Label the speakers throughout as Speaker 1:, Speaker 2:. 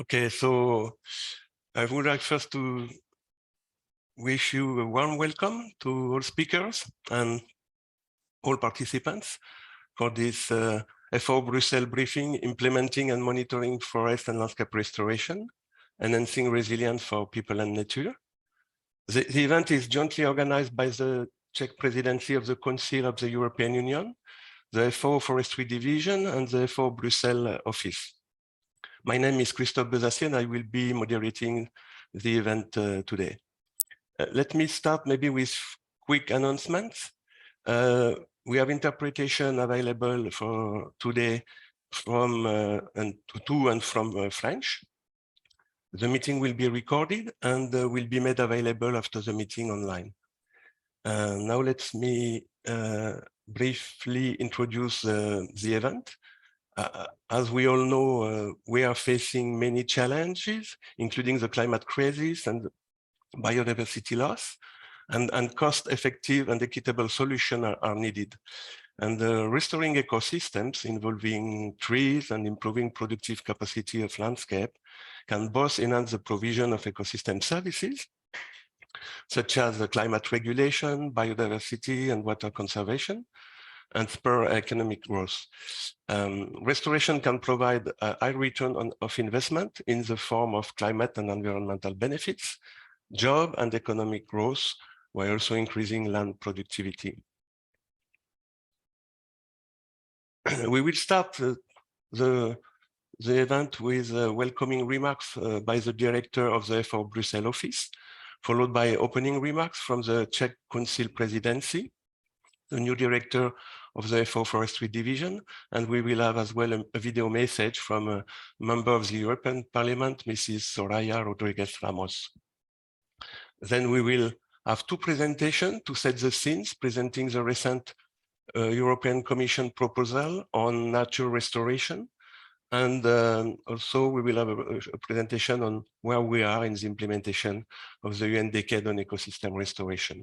Speaker 1: Okay, so I would like first to wish you a warm welcome to all speakers and all participants for this FAO Brussels Briefing, Implementing and Monitoring Forest and Landscape Restoration, Enhancing Resilience for People and Nature. The event is jointly organized by the Czech Presidency of the Council of the European Union, the FAO Forestry Division, and the FAO Brussels Office. My name is Christophe Bezassier, and I will be moderating the event today. Let me start maybe with quick announcements. We have interpretation available for today from and to and from French. The meeting will be recorded and will be made available after the meeting online. Now let me briefly introduce the event. As we all know, we are facing many challenges, including the climate crisis and biodiversity loss, and cost-effective and equitable solutions are needed. And restoring ecosystems involving trees and improving productive capacity of landscape can both enhance the provision of ecosystem services, such as the climate regulation, biodiversity, and water conservation, and spur economic growth. Restoration can provide a high return of investment in the form of climate and environmental benefits, job and economic growth, while also increasing land productivity. We will start the event with welcoming remarks by the director of the FAO Brussels office, followed by opening remarks from the Czech Council Presidency, the new director of the FAO Forestry Division, and we will have as well a video message from a member of the European Parliament, Mrs. Soraya Rodrígues Ramos. Then we will have two presentations to set the scenes, presenting the recent European Commission proposal on nature restoration. And also we will have a presentation on where we are in the implementation of the UN Decade on Ecosystem Restoration.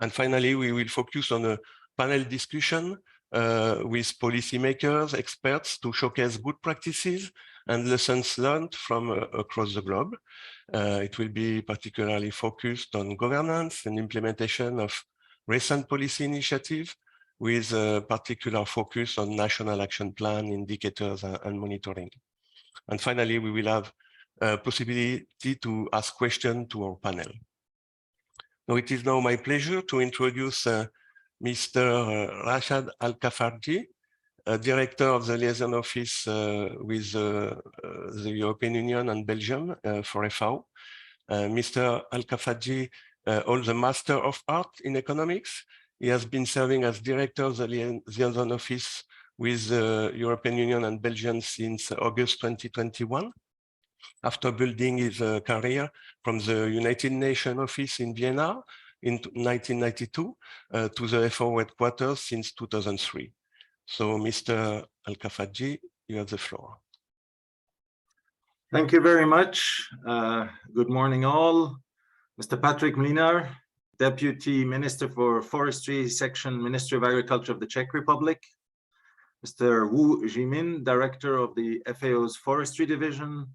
Speaker 1: And finally, we will focus on a panel discussion with policymakers, experts to showcase good practices and lessons learned from across the globe. It will be particularly focused on governance and implementation of recent policy initiatives with a particular focus on national action plan, indicators, and monitoring. And finally, we will have a possibility to ask questions to our panel. Now, it is now my pleasure to introduce Mr. Raschad Al-Khafaji, Director of the Liaison Office with the European Union and Belgium for FAO. Mr. Al-Khafaji holds a Master of Art in Economics. He has been serving as Director of the Liaison Office with the European Union and Belgium since August 2021. After building his career from the United Nations Office in Vienna in 1992 to the FAO headquarters since 2003. So, Mr. Al-Khafaji, you have the floor.
Speaker 2: Thank you very much. Good morning, all. Mr. Patrik Mlynář, Deputy Minister for Forestry, Section Ministry of Agriculture of the Czech Republic. Mr. Zhimin, Director of the FAO's Forestry Division.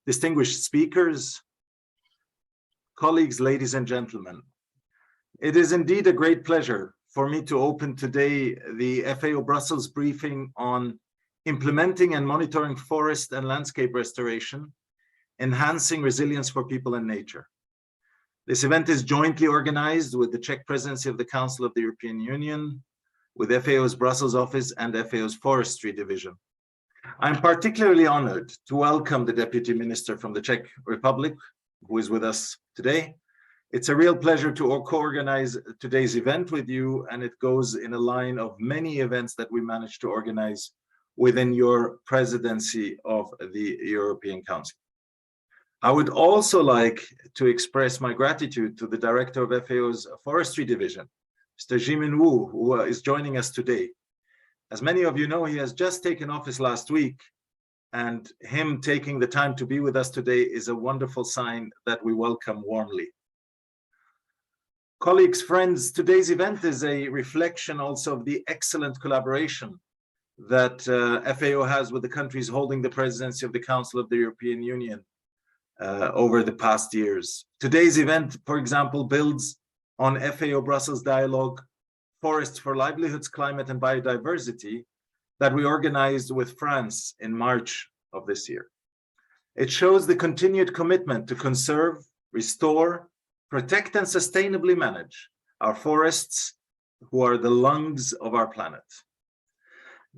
Speaker 2: Distinguished speakers, colleagues, ladies and gentlemen. It is indeed a great pleasure for me to open today the FAO Brussels briefing on implementing and monitoring forest and landscape restoration, enhancing resilience for people and nature. This event is jointly organized with the Czech Presidency of the Council of the European Union, with FAO's Brussels office and FAO's Forestry Division. I'm particularly honored to welcome the Deputy Minister from the Czech Republic, who is with us today. It's a real pleasure to co-organize today's event with you, and it goes in a line of many events that we managed to organize within your presidency of the European Council. I would also like to express my gratitude to the Director of FAO's Forestry Division, Mr. Zhimin, who is joining us today. As many of you know, he has just taken office last week, and him taking the time to be with us today is a wonderful sign that we welcome warmly. Colleagues, friends, today's event is a reflection also of the excellent collaboration that FAO has with the countries holding the presidency of the Council of the European Union over the past years. Today's event, for example, builds on FAO Brussels Dialogue, Forests for Livelihoods, Climate and Biodiversity that we organized with France in March of this year. It shows the continued commitment to conserve, restore, protect and sustainably manage our forests, who are the lungs of our planet.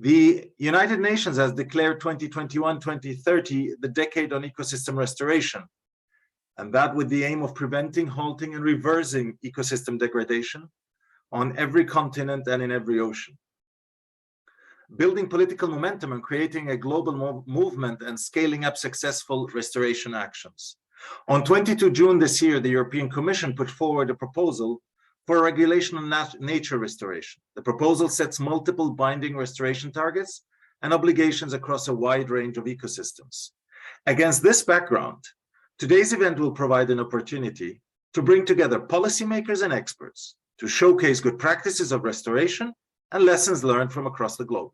Speaker 2: The United Nations has declared 2021-2030 the decade on ecosystem restoration, and that with the aim of preventing, halting and reversing ecosystem degradation on every continent and in every ocean. Building political momentum and creating a global movement and scaling up successful restoration actions. On 22 June this year, the European Commission put forward a proposal for a regulation on nature restoration. The proposal sets multiple binding restoration targets and obligations across a wide range of ecosystems. Against this background, today's event will provide an opportunity to bring together policymakers and experts to showcase good practices of restoration and lessons learned from across the globe.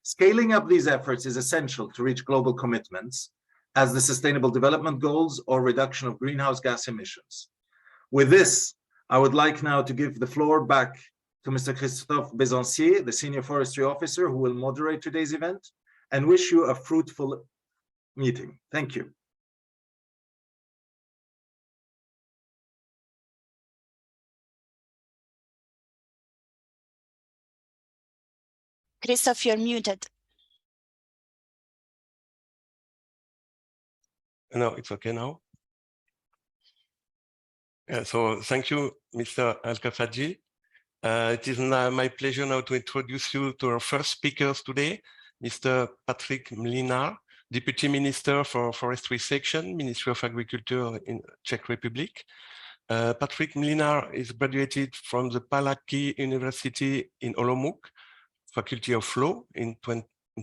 Speaker 2: Scaling up these efforts is essential to reach global commitments as the Sustainable Development Goals or reduction of greenhouse gas emissions. With this, I would like now to give the floor back to Mr. Christophe Bézancier, the Senior Forestry Officer who will moderate today's event, and wish you a fruitful meeting. Thank you.
Speaker 3: Christophe, you're muted.
Speaker 1: No, it's okay now. So thank you, Mr. Al-Khafaji. It is now my pleasure now to introduce you to our first speakers today, Mr. Patrik Mlynář, Deputy Minister for Forestry Section, Ministry of Agriculture in Czech Republic. Patrik Mlynář is graduated from the Palacký University in Olomouc, Faculty of Law in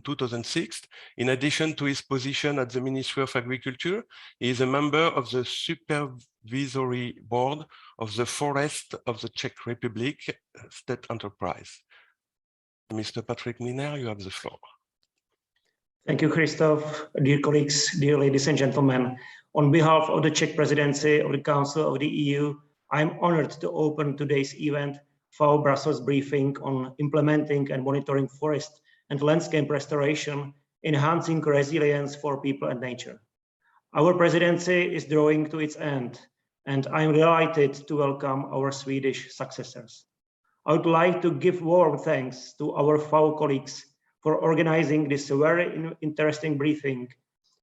Speaker 1: 2006. In addition to his position at the Ministry of Agriculture, he is a member of the Supervisory Board of the Forest of the Czech Republic State Enterprise. Mr. Patrik Mlynář, you have the floor.
Speaker 4: Thank you, Christophe. Dear colleagues, dear ladies and gentlemen, on behalf of the Czech Presidency of the Council of the EU, I am honored to open today's event, FAO Brussels Briefing on implementing and monitoring forest and landscape restoration, enhancing resilience for people and nature. Our presidency is drawing to its end, and I am delighted to welcome our Swedish successors. I would like to give warm thanks to our FAO colleagues for organizing this very interesting briefing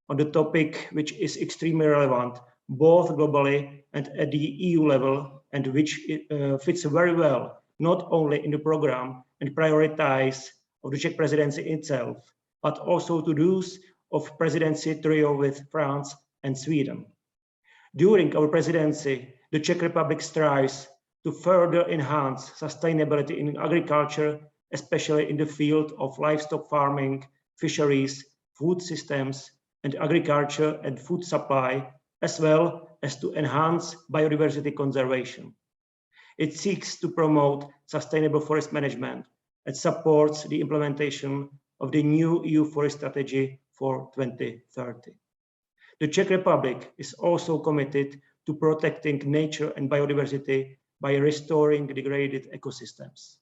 Speaker 4: on the topic which is extremely relevant, both globally and at the EU level, and which fits very well, not only in the program and priorities of the Czech presidency itself, but also to those of presidency trio with France and Sweden. During our presidency, the Czech Republic strives to further enhance sustainability in agriculture, especially in the field of livestock farming, fisheries, food systems, and agriculture and food supply, as well as to enhance biodiversity conservation. It seeks to promote sustainable forest management and supports the implementation of the new EU forest strategy for 2030. The Czech Republic is also committed to protecting nature and biodiversity by restoring degraded ecosystems.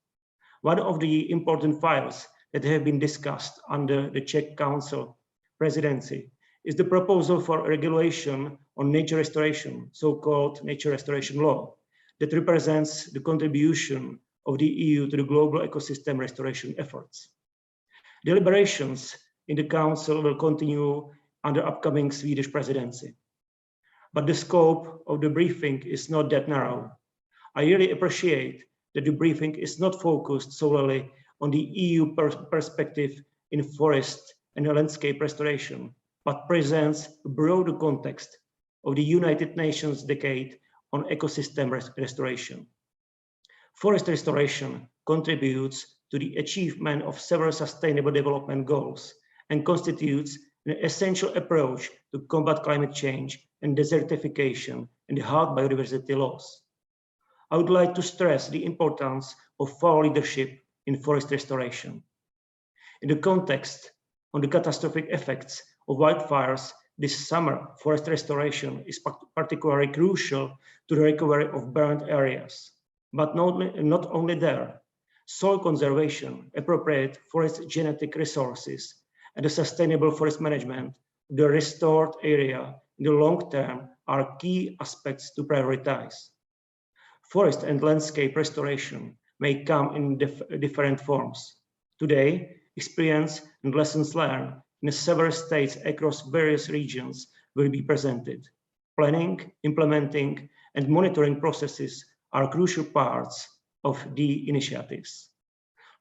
Speaker 4: One of the important files that have been discussed under the Czech Council presidency is the proposal for a regulation on nature restoration, so-called nature restoration law, that represents the contribution of the EU to the global ecosystem restoration efforts. Deliberations in the Council will continue under upcoming Swedish presidency. But the scope of the briefing is not that narrow. I really appreciate that the briefing is not focused solely on the EU perspective in forest and landscape restoration, but presents a broader context of the United Nations decade on ecosystem restoration. Forest restoration contributes to the achievement of several sustainable development goals and constitutes an essential approach to combat climate change and desertification and hard biodiversity loss. I would like to stress the importance of FAO leadership in forest restoration. In the context on the catastrophic effects of wildfires this summer, forest restoration is particularly crucial to the recovery of burned areas. But not only there, soil conservation, appropriate forest genetic resources, and the sustainable forest management of the restored area in the long term are key aspects to prioritize. Forest and landscape restoration may come in different forms. Today, experience and lessons learned in several states across various regions will be presented. Planning, implementing, and monitoring processes are crucial parts of the initiatives.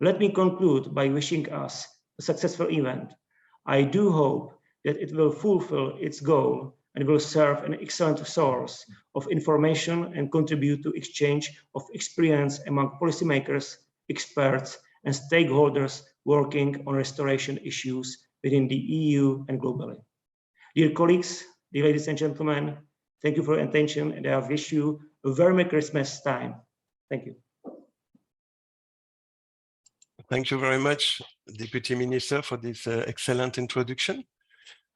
Speaker 4: Let me conclude by wishing us a successful event. I do hope that it will fulfill its goal and will serve an excellent source of information and contribute to exchange of experience among policymakers, experts, and stakeholders working on restoration issues within the EU and globally. Dear colleagues, dear ladies and gentlemen, thank you for your attention, and I wish you a very Merry Christmas time. Thank you.
Speaker 1: Thank you very much, Deputy Minister, for this excellent introduction.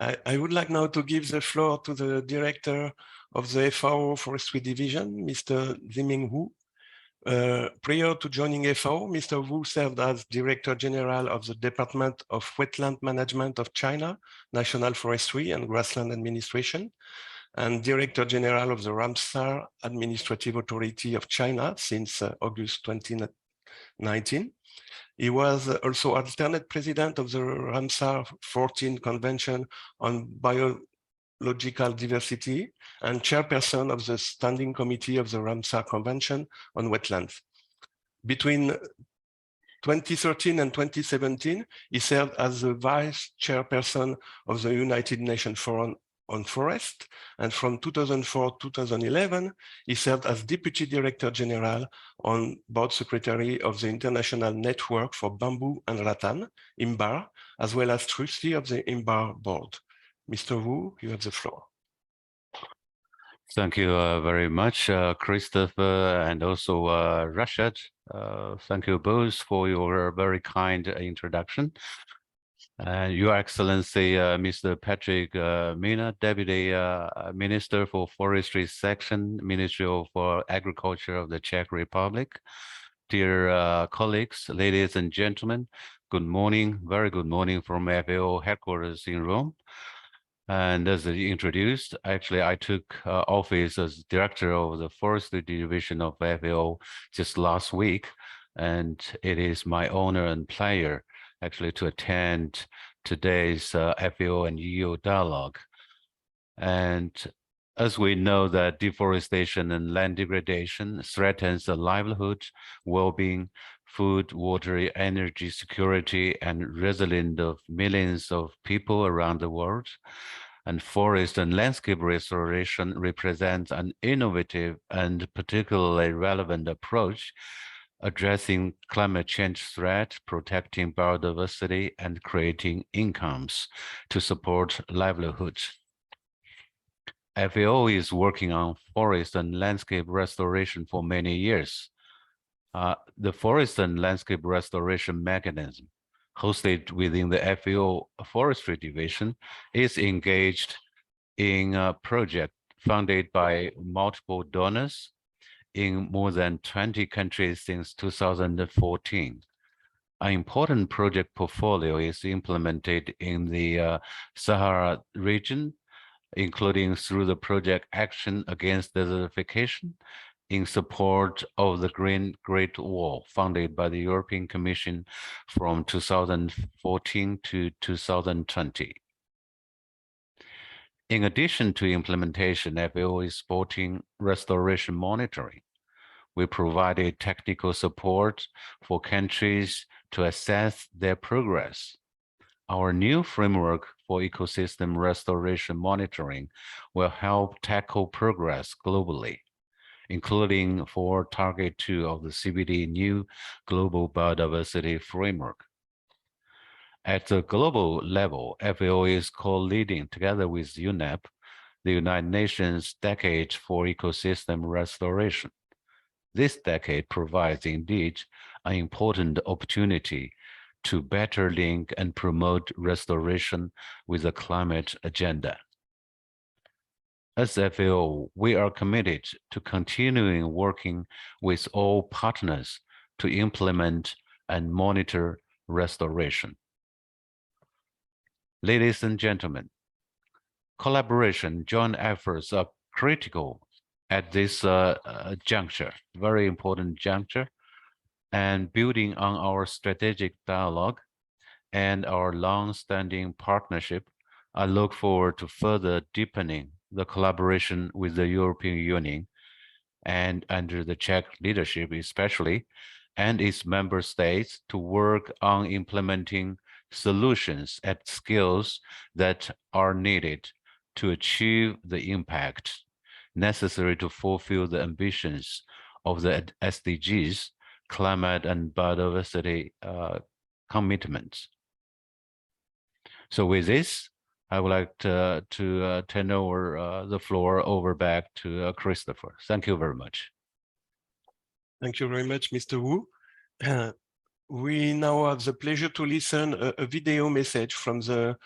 Speaker 1: I would like now to give the floor to the Director of the FAO Forestry Division, Mr. Zhimin. Prior to joining FAO, Mr. Wu served as Director General of the Department of Wetland Management of China, National Forestry and Grassland Administration, and Director General of the Ramsar Administrative Authority of China since August 2019. He was also alternate president of the Ramsar 14 Convention on Biological Diversity and chairperson of the Standing Committee of the Ramsar Convention on Wetlands. Between 2013 and 2017, he served as the vice chairperson of the United Nations Forum on Forest, and from 2004 to 2011, he served as Deputy Director General on Board Secretary of the International Network for Bamboo and Rattan, IMBAR, as well as trustee of the IMBAR board. Mr. Wu, you have the floor.
Speaker 3: Thank you very much, Christopher, and also Raschad. Thank you both for your very kind introduction. Your Excellency, Mr. Patrik Mina, Deputy Minister for Forestry Section, Ministry of Agriculture of the Czech Republic. Dear colleagues, ladies and gentlemen, good morning, very good morning from FAO headquarters in Rome. And as introduced, actually, I took office as Director of the Forestry Division of FAO just last week, and it is my honor and pleasure actually to attend today's FAO and EU dialogue. And as we know that deforestation and land degradation threatens the livelihood, well-being, food, water, energy security, and resilience of millions of people around the world. And forest and landscape restoration represents an innovative and particularly relevant approach addressing climate change threat, protecting biodiversity, and creating incomes to support livelihoods. FAO is working on forest and landscape restoration for many years. The Forest and Landscape Restoration Mechanism, hosted within the FAO Forestry Division, is engaged in a project funded by multiple donors in more than 20 countries since 2014. An important project portfolio is implemented in the Sahara region, including through the project Action Against Desertification in support of the Great Wall, funded by the European Commission from 2014 to 2020. In addition to implementation, FAO is supporting restoration monitoring. We provided technical support for countries to assess their progress. Our new framework for ecosystem restoration monitoring will help tackle progress globally, including for Target 2 of the CBD new Global Biodiversity Framework. At the global level, FAO is co-leading together with UNEP, the United Nations Decade for Ecosystem Restoration. This decade provides indeed an important opportunity to better link and promote restoration with the climate agenda. As FAO, we are committed to continuing working with all partners to implement and monitor restoration. Ladies and gentlemen, collaboration, joint efforts are critical at this juncture, very important juncture, and building on our strategic dialogue and our long-standing partnership, I look forward to further deepening the collaboration with the European Union and under the Czech leadership especially, and its member states to work on implementing solutions at scales that are needed to achieve the impact necessary to fulfill the ambitions of the SDGs, climate and biodiversity commitments. So with this, I would like to turn over the floor back to Christopher. Thank you very much.
Speaker 1: Thank you very much, Mr. Wu. We now have the pleasure to listen a video message from the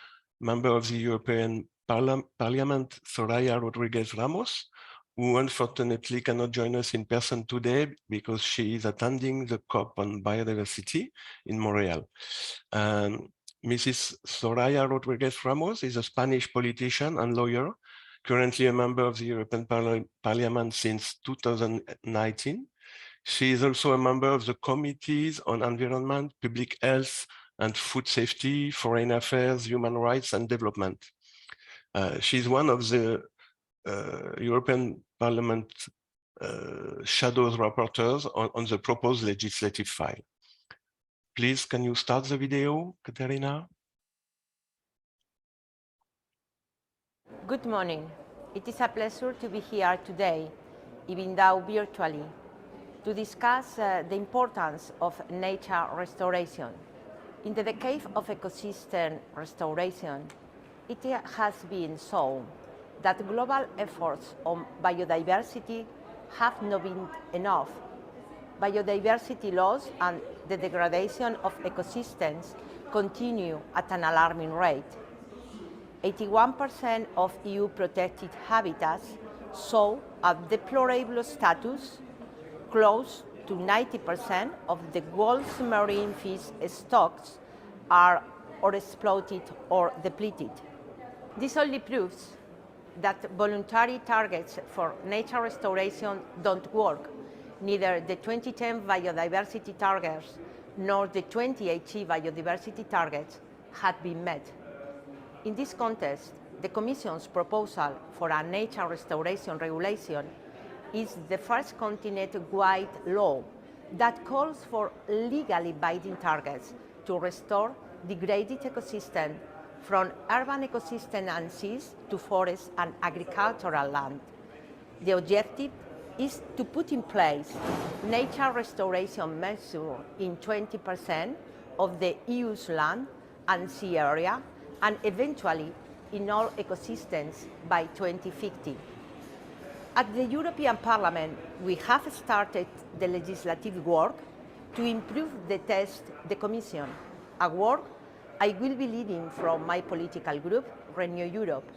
Speaker 1: member of the European Parliament, Soraya Rodrígues Ramos, who unfortunately cannot join us in person today because she is attending the COP on biodiversity in Montreal. Mrs. Soraya Rodrígues Ramos is a Spanish politician and lawyer, currently a member of the European Parliament since 2019. She is also a member of the committees on environment, public health and food safety, foreign affairs, human rights and development. She is one of the European Parliament shadows rapporteurs on the proposed legislative file. Please, can you start the video, Katerina?
Speaker 5: Good morning. It is a pleasure to be here today, even though virtually, to discuss the importance of nature restoration. In the decade of ecosystem restoration, it has been shown that global efforts on biodiversity have not been enough. Biodiversity loss and the degradation of ecosystems continue at an alarming rate. 81% of EU protected habitats show a deplorable status. Close to 90% of the world's marine fish stocks are or exploited or depleted. This only proves that voluntary targets for nature restoration don't work. Neither the 2010 biodiversity targets nor the 2080 biodiversity targets had been met. In this context, the Commission's proposal for a nature restoration regulation is the first continent-wide law that calls for legally binding targets to restore degraded ecosystems from urban ecosystem and seas to forest and agricultural land. The objective is to put in place nature restoration measures in 20% of the EU's land and sea area, and eventually in all ecosystems by 2050. At the European Parliament, we have started the legislative work to improve the text of the Commission, a work I will be leading from my political group, Renew Europe.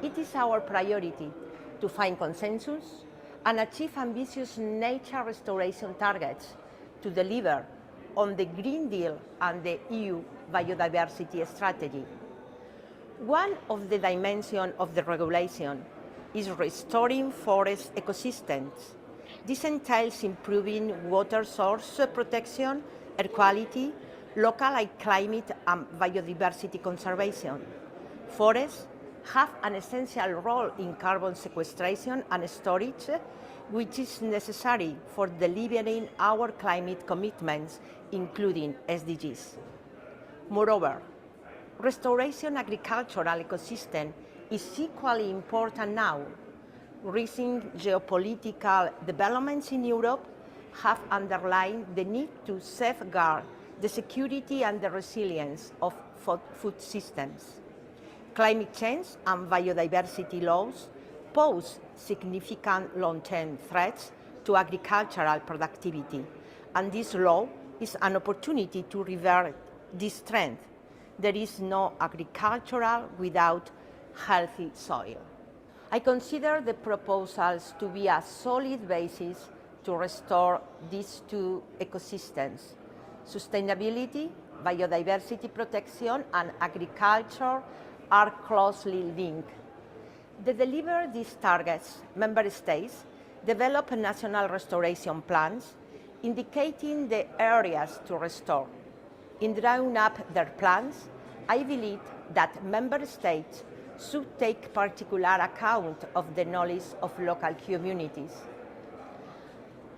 Speaker 5: It is our priority to find consensus and achieve ambitious nature restoration targets to deliver on the Green Deal and the EU biodiversity strategy. One of the dimensions of the regulation is restoring forest ecosystems. This entails improving water source protection, air quality, local climate and biodiversity conservation. Forests have an essential role in carbon sequestration and storage, which is necessary for delivering our climate commitments, including SDGs. Moreover, restoration agricultural ecosystem is equally important now. Recent geopolitical developments in Europe have underlined the need to safeguard the security and the resilience of food systems. Climate change and biodiversity loss pose significant long-term threats to agricultural productivity, and this law is an opportunity to revert this trend. There is no agricultural without healthy soil. I consider the proposals to be a solid basis to restore these two ecosystems. Sustainability, biodiversity protection, and agriculture are closely linked. To deliver these targets, Member States develop national restoration plans indicating the areas to restore. In drawing up their plans, I believe that Member States should take particular account of the knowledge of local communities.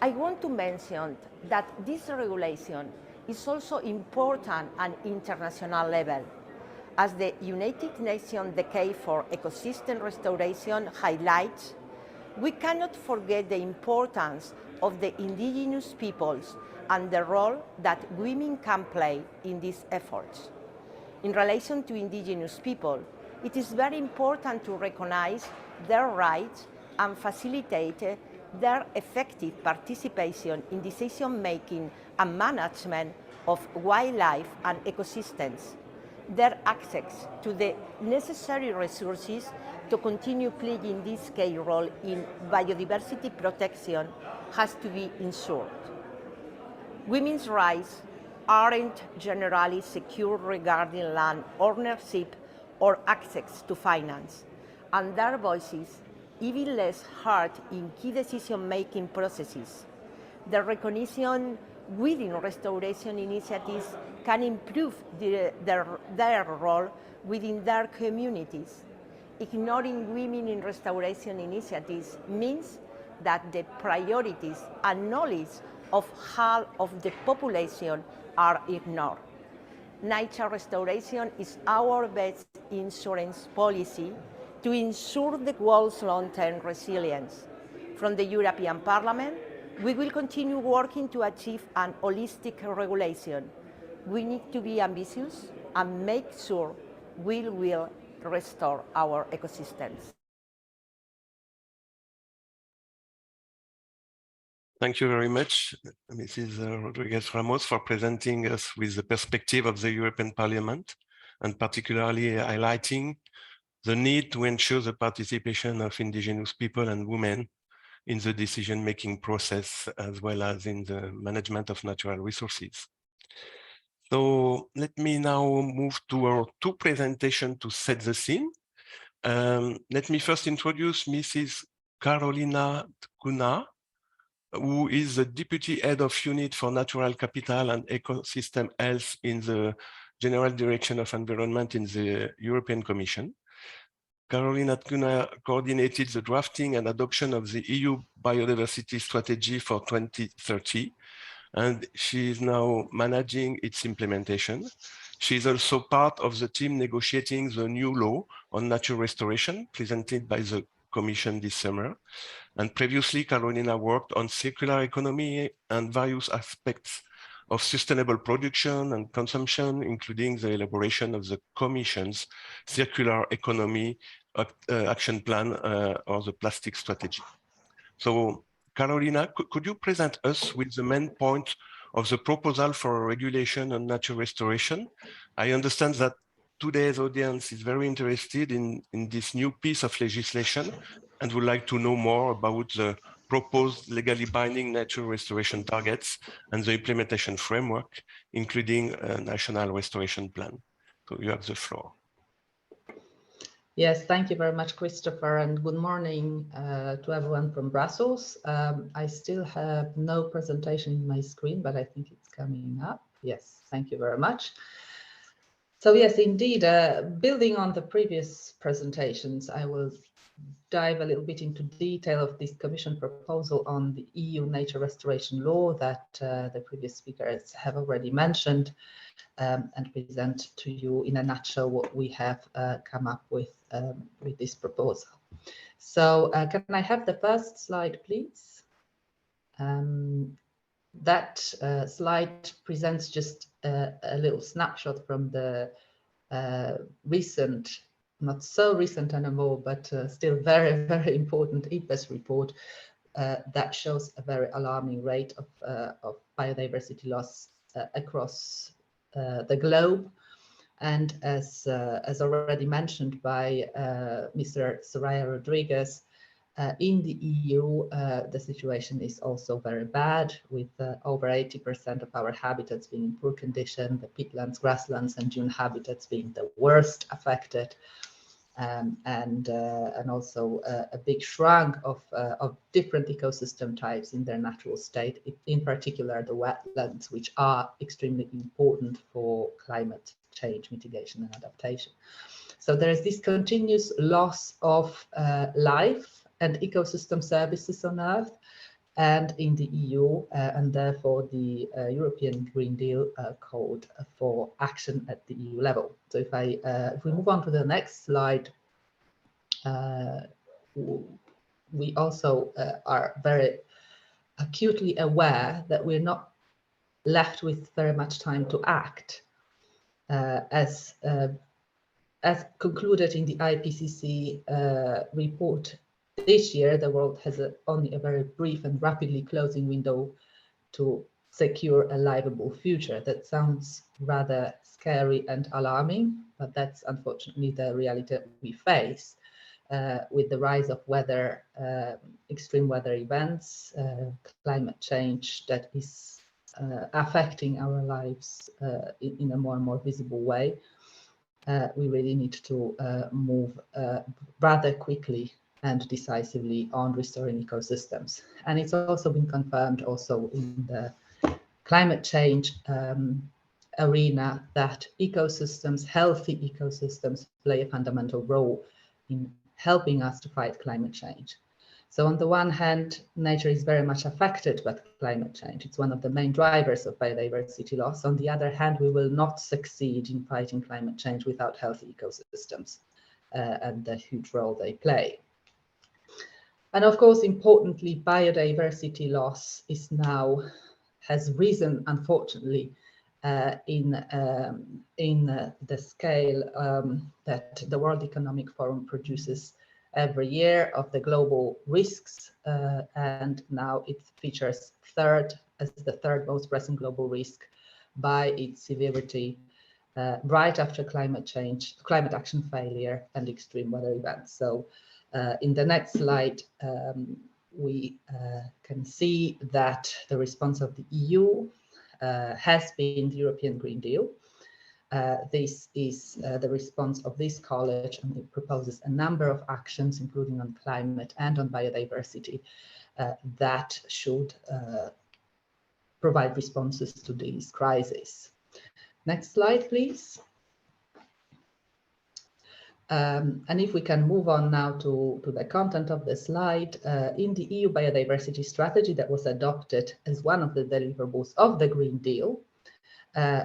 Speaker 5: I want to mention that this regulation is also important at international level. As the United Nations Decade for Ecosystem Restoration highlights, we cannot forget the importance of the indigenous peoples and the role that women can play in these efforts. In relation to indigenous people, it is very important to recognize their rights and facilitate their effective participation in decision-making and management of wildlife and ecosystems. Their access to the necessary resources to continue playing this key role in biodiversity protection has to be ensured. Women's rights aren't generally secure regarding land ownership or access to finance, and their voices even less heard in key decision-making processes. The recognition within restoration initiatives can improve their role within their communities. Ignoring women in restoration initiatives means that the priorities and knowledge of half of the population are ignored. Nature restoration is our best insurance policy to ensure the world's long-term resilience. From the European Parliament, we will continue working to achieve an holistic regulation. We need to be ambitious and make sure we will restore our ecosystems.
Speaker 1: Thank you very much, Mrs. Rodrígues Ramos, for presenting us with the perspective of the European Parliament, and particularly highlighting the need to ensure the participation of indigenous people and women in the decision-making process, as well as in the management of natural resources. So let me now move to our two presentations to set the scene. Let me first introduce Mrs. Karolina, who is the Deputy Head of Unit for Natural Capital and Ecosystem Health in the General Direction of Environment in the European Commission. Karolina coordinated the drafting and adoption of the EU Biodiversity Strategy for 2030, and she is now managing its implementation. She is also part of the team negotiating the new law on nature restoration presented by the Commission this summer. And previously, Karolina worked on circular economy and various aspects of sustainable production and consumption, including the elaboration of the Commission's Circular Economy Action Plan or the Plastic Strategy. So, Karolina, could you present us with the main point of the proposal for a regulation on nature restoration? I understand that today's audience is very interested in this new piece of legislation and would like to know more about the proposed legally binding nature restoration targets and the implementation framework, including a national restoration plan. So you have the floor.
Speaker 6: Yes, thank you very much, Christopher, and good morning to everyone from Brussels. I still have no presentation in my screen, but I think it's coming up. Yes, thank you very much. So yes, indeed, building on the previous presentations, I will dive a little bit into detail of this Commission proposal on the EU nature restoration law that the previous speakers have already mentioned, and present to you in a nutshell what we have come up with this proposal. So can I have the first slide, please? That slide presents just a little snapshot from the recent, not so recent anymore, but still very, very important IPBES report that shows a very alarming rate of biodiversity loss across the globe. And as already mentioned by Mr. Soraya Rodrígues, in the EU, the situation is also very bad, with over 80% of our habitats being in poor condition, the peatlands, grasslands, and dune habitats being the worst affected, and also a big shrunk of different ecosystem types in their natural state, in particular the wetlands, which are extremely important for climate change mitigation and adaptation. So there is this continuous loss of life and ecosystem services on Earth and in the EU, and therefore the European Green Deal called for action at the EU level. So if we move on to the next slide, we also are very acutely aware that we're not left with very much time to act. As concluded in the IPCC report this year, the world has only a very brief and rapidly closing window to secure a livable future. That sounds rather scary and alarming, but that's unfortunately the reality we face with the rise of weather, extreme weather events, climate change that is affecting our lives in a more and more visible way. We really need to move rather quickly and decisively on restoring ecosystems. And it's also been confirmed also in the climate change arena that ecosystems, healthy ecosystems, play a fundamental role in helping us to fight climate change. So on the one hand, nature is very much affected by climate change. It's one of the main drivers of biodiversity loss. On the other hand, we will not succeed in fighting climate change without healthy ecosystems and the huge role they play. And of course, importantly, biodiversity loss has risen, unfortunately, in the scale that the World Economic Forum produces every year of the global risks, and now it features as the third most pressing global risk by its severity, right after climate change, climate action failure, and extreme weather events. So in the next slide, we can see that the response of the EU has been the European Green Deal. This is the response of this college, and it proposes a number of actions, including on climate and on biodiversity, that should provide responses to these crises. Next slide, please. And if we can move on now to the content of the slide, in the EU biodiversity strategy that was adopted as one of the deliverables of the Green Deal,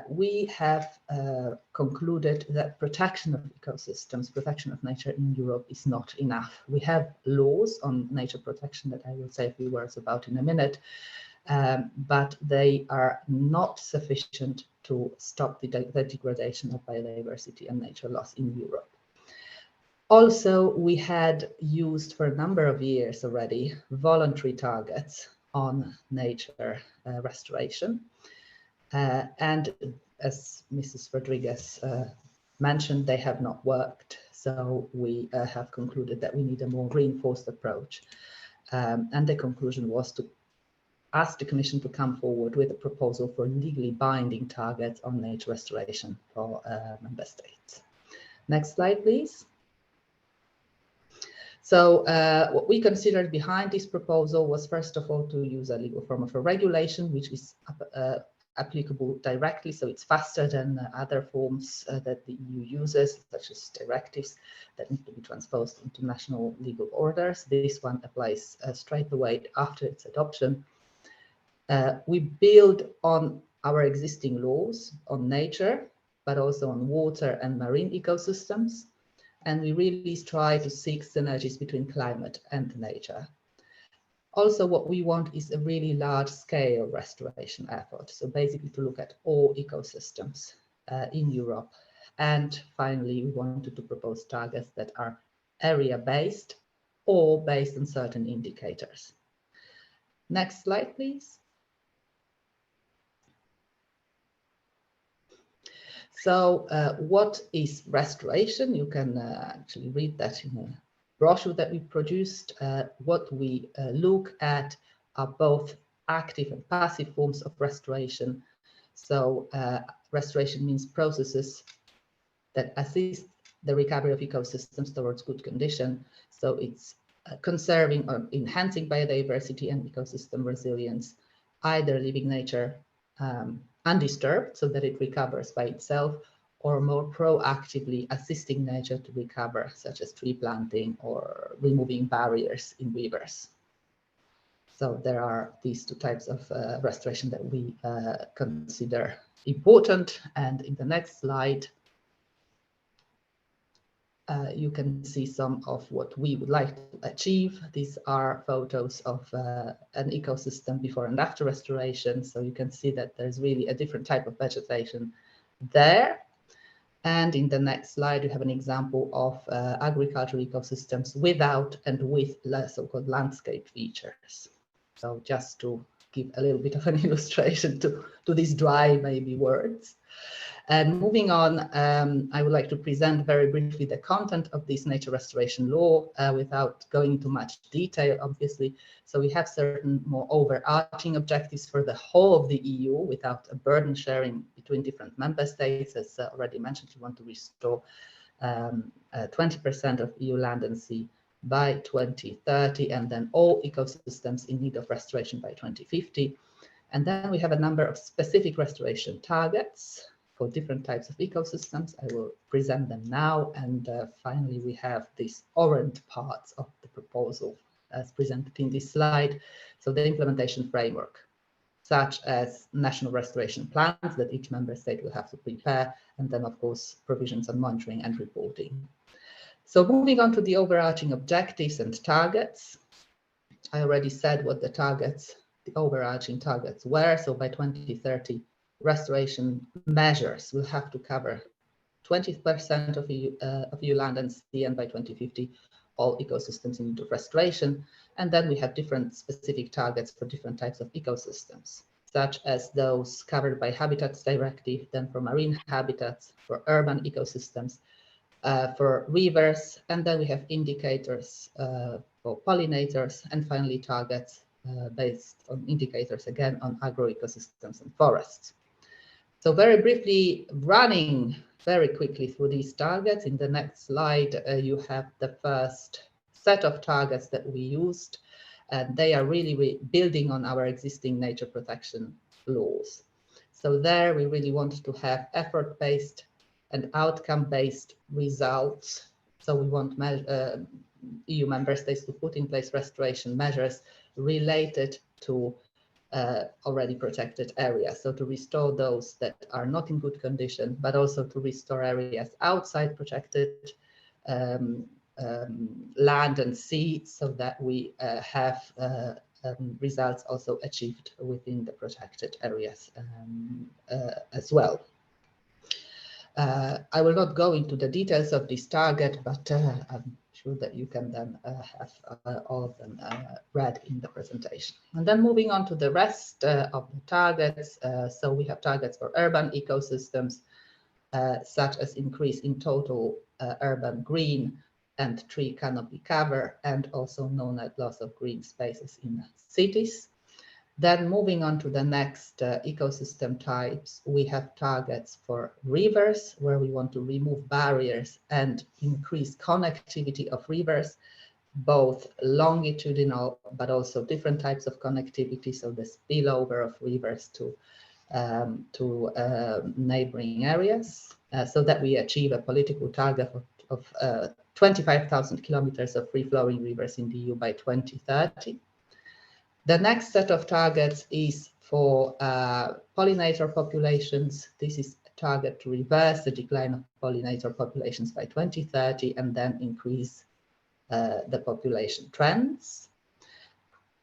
Speaker 6: we have concluded that protection of ecosystems, protection of nature in Europe is not enough. We have laws on nature protection that I will say a few words about in a minute, but they are not sufficient to stop the degradation of biodiversity and nature loss in Europe. Also, we had used for a number of years already voluntary targets on nature restoration. And as Mrs. Rodrígues mentioned, they have not worked. So we have concluded that we need a more reinforced approach. And the conclusion was to ask the Commission to come forward with a proposal for legally binding targets on nature restoration for member states. Next slide, please. So what we considered behind this proposal was, first of all, to use a legal form of a regulation, which is applicable directly, so it's faster than other forms that the EU uses, such as directives that need to be transposed into national legal orders. This one applies straight away after its adoption. We build on our existing laws on nature, but also on water and marine ecosystems. And we really try to seek synergies between climate and nature. Also, what we want is a really large-scale restoration effort. So basically to look at all ecosystems in Europe. And finally, we wanted to propose targets that are area-based or based on certain indicators. Next slide, please. So what is restoration? You can actually read that in a brochure that we produced. What we look at are both active and passive forms of restoration. So restoration means processes that assist the recovery of ecosystems towards good condition. So it's conserving or enhancing biodiversity and ecosystem resilience, either leaving nature undisturbed so that it recovers by itself, or more proactively assisting nature to recover, such as tree planting or removing barriers in rivers. So there are these two types of restoration that we consider important. And in the next slide, you can see some of what we would like to achieve. These are photos of an ecosystem before and after restoration. So you can see that there's really a different type of vegetation there. And in the next slide, you have an example of agricultural ecosystems without and with so-called landscape features. So just to give a little bit of an illustration to these dry, maybe, words. And moving on, I would like to present very briefly the content of this nature restoration law without going into much detail, obviously. So we have certain more overarching objectives for the whole of the EU without a burden sharing between different member states. As already mentioned, we want to restore 20% of EU land and sea by 2030, and then all ecosystems in need of restoration by 2050. And then we have a number of specific restoration targets for different types of ecosystems. I will present them now. And finally, we have these orange parts of the proposal as presented in this slide. So the implementation framework, such as national restoration plans that each member state will have to prepare, and then, of course, provisions on monitoring and reporting. So moving on to the overarching objectives and targets, I already said what the targets, the overarching targets were. So by 2030, restoration measures will have to cover 20% of EU land and sea, and by 2050, all ecosystems in need of restoration. And then we have different specific targets for different types of ecosystems, such as those covered by Habitats Directive, then for marine habitats, for urban ecosystems, for rivers, and then we have indicators for pollinators, and finally targets based on indicators again on agroecosystems and forests. So very briefly, running very quickly through these targets. In the next slide, you have the first set of targets that we used, and they are really building on our existing nature protection laws. So there we really want to have effort-based and outcome-based results. So we want EU member states to put in place restoration measures related to already protected areas. So to restore those that are not in good condition, but also to restore areas outside protected land and sea, so that we have results also achieved within the protected areas as well. I will not go into the details of this target, but I'm sure that you can then have all of them read in the presentation. And then moving on to the rest of the targets. So we have targets for urban ecosystems, such as increase in total urban green and tree canopy cover, and also no net loss of green spaces in cities. Then moving on to the next ecosystem types, we have targets for rivers, where we want to remove barriers and increase connectivity of rivers, both longitudinal, but also different types of connectivity, so the spillover of rivers to neighboring areas, so that we achieve a political target of 25,000 kilometers of free-flowing rivers in the EU by 2030. The next set of targets is for pollinator populations. This is a target to reverse the decline of pollinator populations by 2030 and then increase the population trends.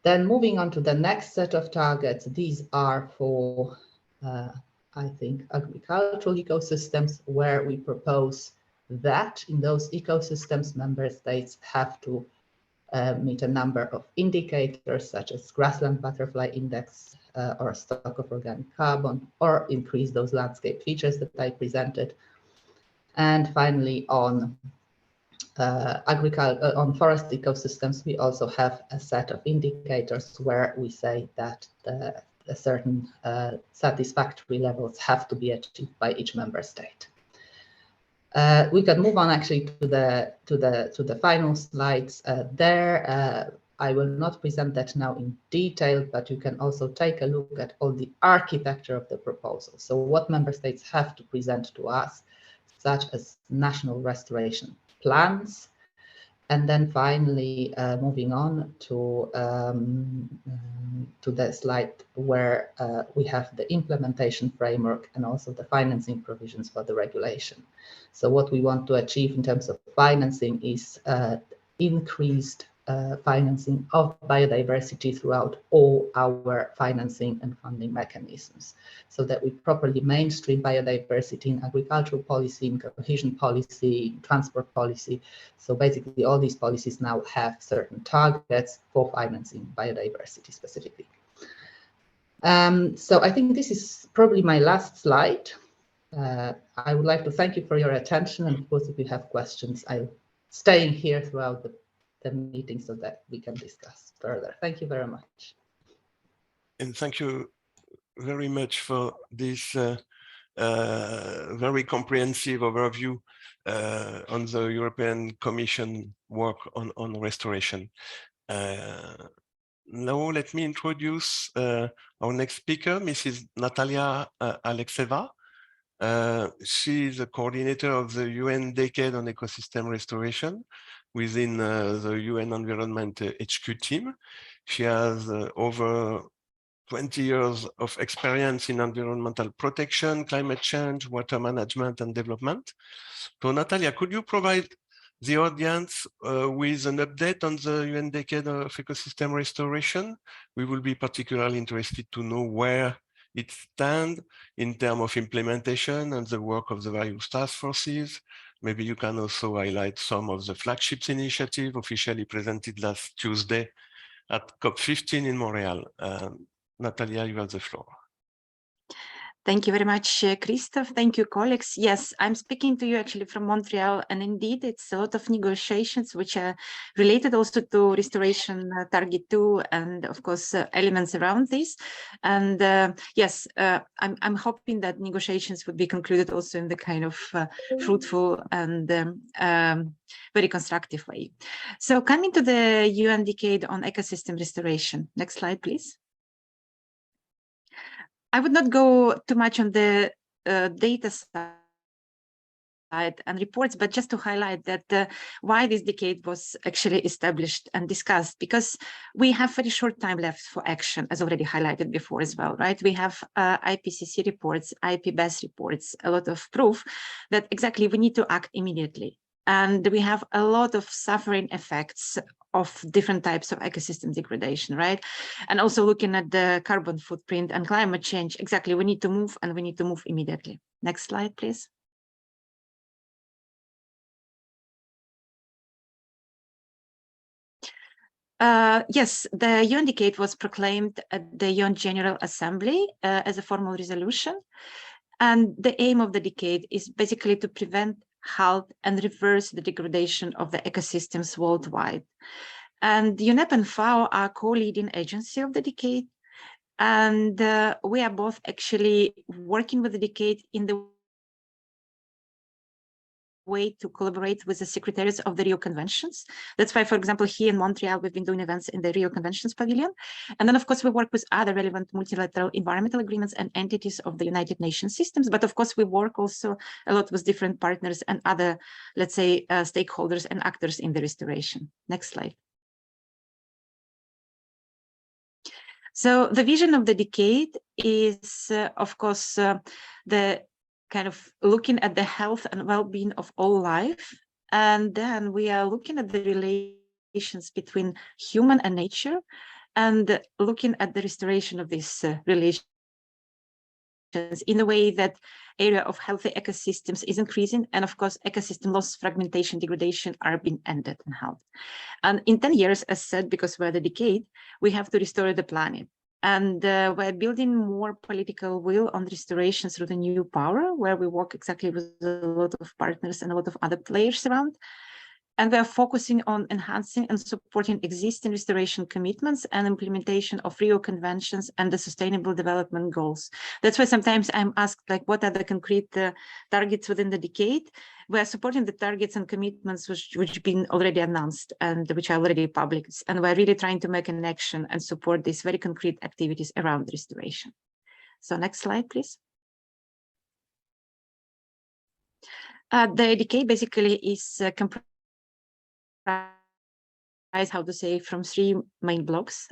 Speaker 6: Then moving on to the next set of targets, these are for, I think, agricultural ecosystems, where we propose that in those ecosystems, member states have to meet a number of indicators such as grassland butterfly index or stock of organic carbon, or increase those landscape features that I presented. And finally, on on forest ecosystems, we also have a set of indicators where we say that a certain satisfactory levels have to be achieved by each member state. We can move on actually to the final slides. I will not present that now in detail, but you can also take a look at all the architecture of the proposal. So what member states have to present to us, such as national restoration plans. And then finally, moving on to the slide where we have the implementation framework and also the financing provisions for the regulation. So what we want to achieve in terms of financing is increased financing of biodiversity throughout all our financing and funding mechanisms, so that we properly mainstream biodiversity in agricultural policy, in cohesion policy, in transport policy. So basically all these policies now have certain targets for financing biodiversity specifically. So I think this is probably my last slide. I would like to thank you for your attention, and of course if you have questions, I'm staying here throughout the meeting so that we can discuss further. Thank you very much.
Speaker 1: And thank you very much for this very comprehensive overview on the European Commission work on restoration. Now let me introduce our next speaker, Mrs. Natalia Alexeeva. She is the coordinator of the UN Decade on Ecosystem Restoration within the UN Environment HQ team. She has over 20 years of experience in environmental protection, climate change, water management, and development. So Natalia, could you provide the audience with an update on the UN Decade of Ecosystem Restoration? We will be particularly interested to know where it stands in terms of implementation and the work of the various task forces. Maybe you can also highlight some of the flagships initiative officially presented last Tuesday at COP15 in Montreal. Natalia, you have the floor.
Speaker 7: Thank you very much, Christoph. Thank you, colleagues. Yes, I'm speaking to you actually from Montreal, and indeed it's a lot of negotiations which are related also to restoration target 2 and of course elements around this. And yes, I'm hoping that negotiations would be concluded also in the kind of fruitful and very constructive way. So coming to the UN Decade on Ecosystem Restoration. Next slide, please. I would not go too much on the data side and reports, but just to highlight that why this decade was actually established and discussed, because we have very short time left for action, as already highlighted before as well, right? We have IPCC reports, IPBES reports, a lot of proof that exactly we need to act immediately. And we have a lot of suffering effects of different types of ecosystem degradation, right? And also looking at the carbon footprint and climate change, exactly, we need to move, and we need to move immediately. Next slide, please. Yes, the UN Decade was proclaimed at the UN General Assembly as a formal resolution. And the aim of the decade is basically to prevent, halt, and reverse the degradation of the ecosystems worldwide. And UNEP and FAO are co-leading agency of the decade. And we are both actually working with the decade in the way to collaborate with the secretaries of the Rio Conventions. That's why, for example, here in Montreal, we've been doing events in the Rio Conventions Pavilion. And then, of course, we work with other relevant multilateral environmental agreements and entities of the United Nations systems. But of course, we work also a lot with different partners and other, let's say, stakeholders and actors in the restoration. Next slide. So the vision of the decade is, of course, the kind of looking at the health and well-being of all life. And then we are looking at the relations between human and nature and looking at the restoration of these relations in a way that area of healthy ecosystems is increasing, and of course ecosystem loss, fragmentation, degradation are being ended and helped. And in 10 years, as said, because we're the decade, we have to restore the planet. And we're building more political will on restoration through the new power, where we work exactly with a lot of partners and a lot of other players around. And we are focusing on enhancing and supporting existing restoration commitments and implementation of Rio conventions and the sustainable development goals. That's why sometimes I'm asked, like, what are the concrete targets within the decade? We are supporting the targets and commitments which have been already announced and which are already public. And we're really trying to make an action and support these very concrete activities around restoration. So next slide, please. The decade basically is comprised, how to say, from three main blocks.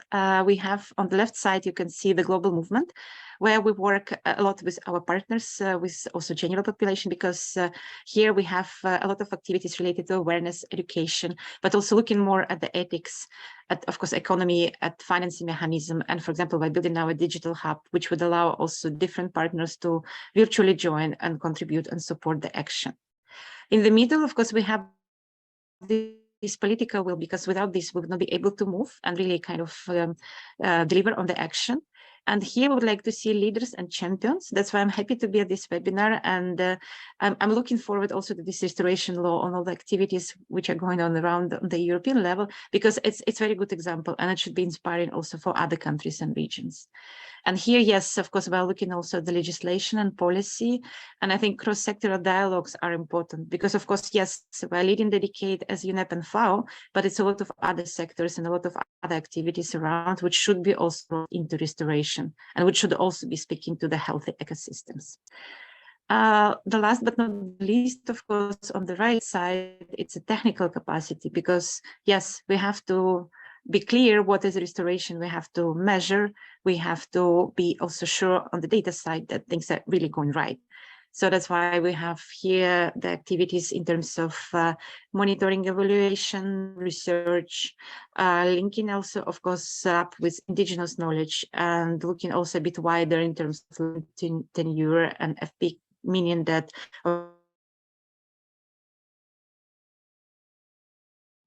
Speaker 7: We have on the left side, you can see the global movement, where we work a lot with our partners, with also general population, because here we have a lot of activities related to awareness, education, but also looking more at the ethics, at, of course, economy, at financing mechanism. And for example, by building now a digital hub, which would allow also different partners to virtually join and contribute and support the action. In the middle, of course, we have this political will, because without this, we would not be able to move and really kind of deliver on the action. And here I would like to see leaders and champions. That's why I'm happy to be at this webinar. And I'm looking forward also to this restoration law on all the activities which are going on around the European level, because it's a very good example and it should be inspiring also for other countries and regions. And here, yes, of course, we're looking also at the legislation and policy. And I think cross-sectoral dialogues are important because, of course, yes, we're leading the decade as UNEP and FAO, but it's a lot of other sectors and a lot of other activities around which should be also into restoration and which should also be speaking to the healthy ecosystems. The last but not least, of course, on the right side, it's a technical capacity because, yes, we have to be clear what is restoration, we have to measure, we have to be also sure on the data side that things are really going right. So that's why we have here the activities in terms of monitoring, evaluation, research, linking also, of course, up with indigenous knowledge and looking also a bit wider in terms of tenure and FP, meaning that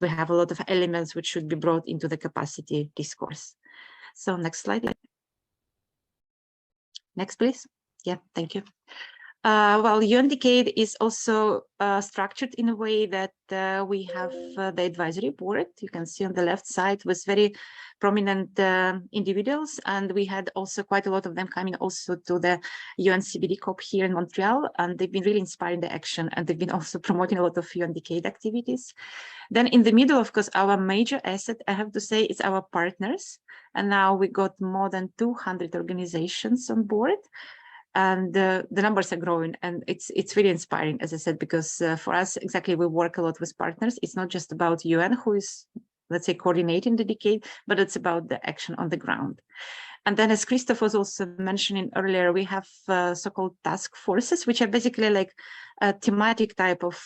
Speaker 7: we have a lot of elements which should be brought into the capacity discourse. So next slide. Next, please. Yeah, thank you. Well, UN Decade is also structured in a way that we have the advisory board. You can see on the left side with very prominent individuals, and we had also quite a lot of them coming also to the UN CBD COP here in Montreal, and they've been really inspiring the action, and they've been also promoting a lot of UN Decade activities. Then in the middle, of course, our major asset, I have to say, is our partners, and now we got more than 200 organizations on board. And the numbers are growing, and it's really inspiring, as I said, because for us, exactly, we work a lot with partners. It's not just about UN, who is, let's say, coordinating the decade, but it's about the action on the ground. And then, as Christoph was also mentioning earlier, we have so-called task forces, which are basically like a thematic type of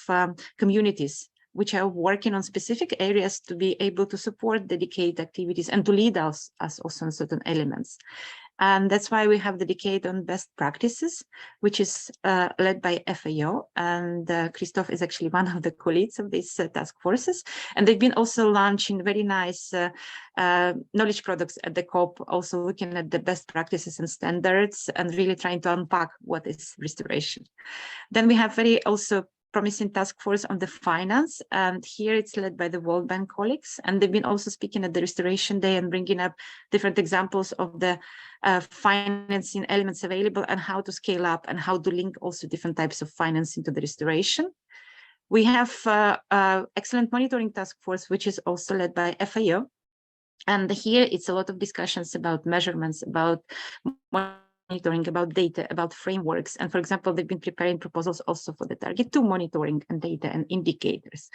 Speaker 7: communities, which are working on specific areas to be able to support the decade activities and to lead us also on certain elements. And that's why we have the decade on best practices, which is led by FAO. And Christoph is actually one of the co-leads of these task forces. And they've been also launching very nice knowledge products at the COP, also looking at the best practices and standards and really trying to unpack what is restoration. Then we have very also promising task force on the finance, and here it's led by the World Bank colleagues, and they've been also speaking at the Restoration Day and bringing up different examples of the financing elements available and how to scale up and how to link also different types of financing to the restoration. We have excellent monitoring task force, which is also led by FAO, and here it's a lot of discussions about measurements, about monitoring, about data, about frameworks. And for example, they've been preparing proposals also for the target 2 monitoring and data and indicators.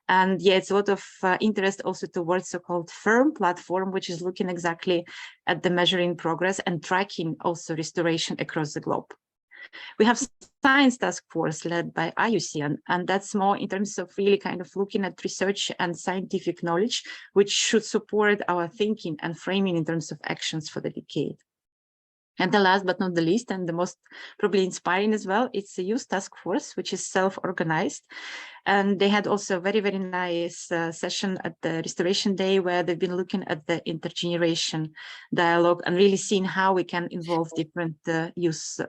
Speaker 7: And yeah, it's a lot of interest also towards so-called FIRM platform, which is looking exactly at the measuring progress and tracking also restoration across the globe. We have science task force led by IUCN, and that's more in terms of really kind of looking at research and scientific knowledge, which should support our thinking and framing in terms of actions for the decade. And the last but not the least, and the most probably inspiring as well, it's a youth task force, which is self-organized. And they had also a very, very nice session at the Restoration Day, where they've been looking at the intergeneration dialogue and really seeing how we can involve different youth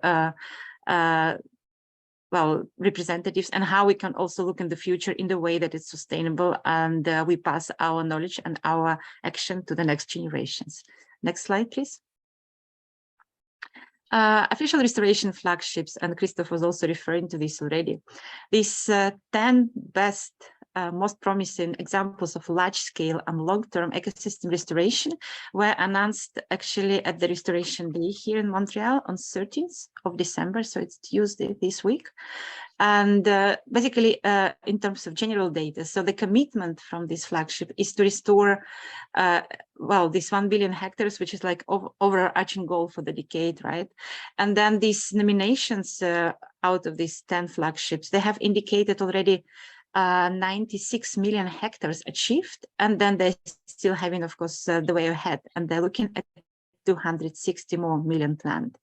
Speaker 7: representatives, and how we can also look in the future in the way that it's sustainable, and we pass our knowledge and our action to the next generations. Next slide, please. Official restoration flagships, and Christoph was also referring to this already. These 10 best, most promising examples of large-scale and long-term ecosystem restoration were announced actually at the Restoration Day here in Montreal on 13th of December, so it's Tuesday this week. And basically, in terms of general data, so the commitment from this flagship is to restore, this 1 billion hectares, which is like overarching goal for the decade, right? And then these nominations out of these 10 flagships, they have indicated already 96 million hectares achieved, and then they're still having, of course, the way ahead, and they're looking at 260 more million planned.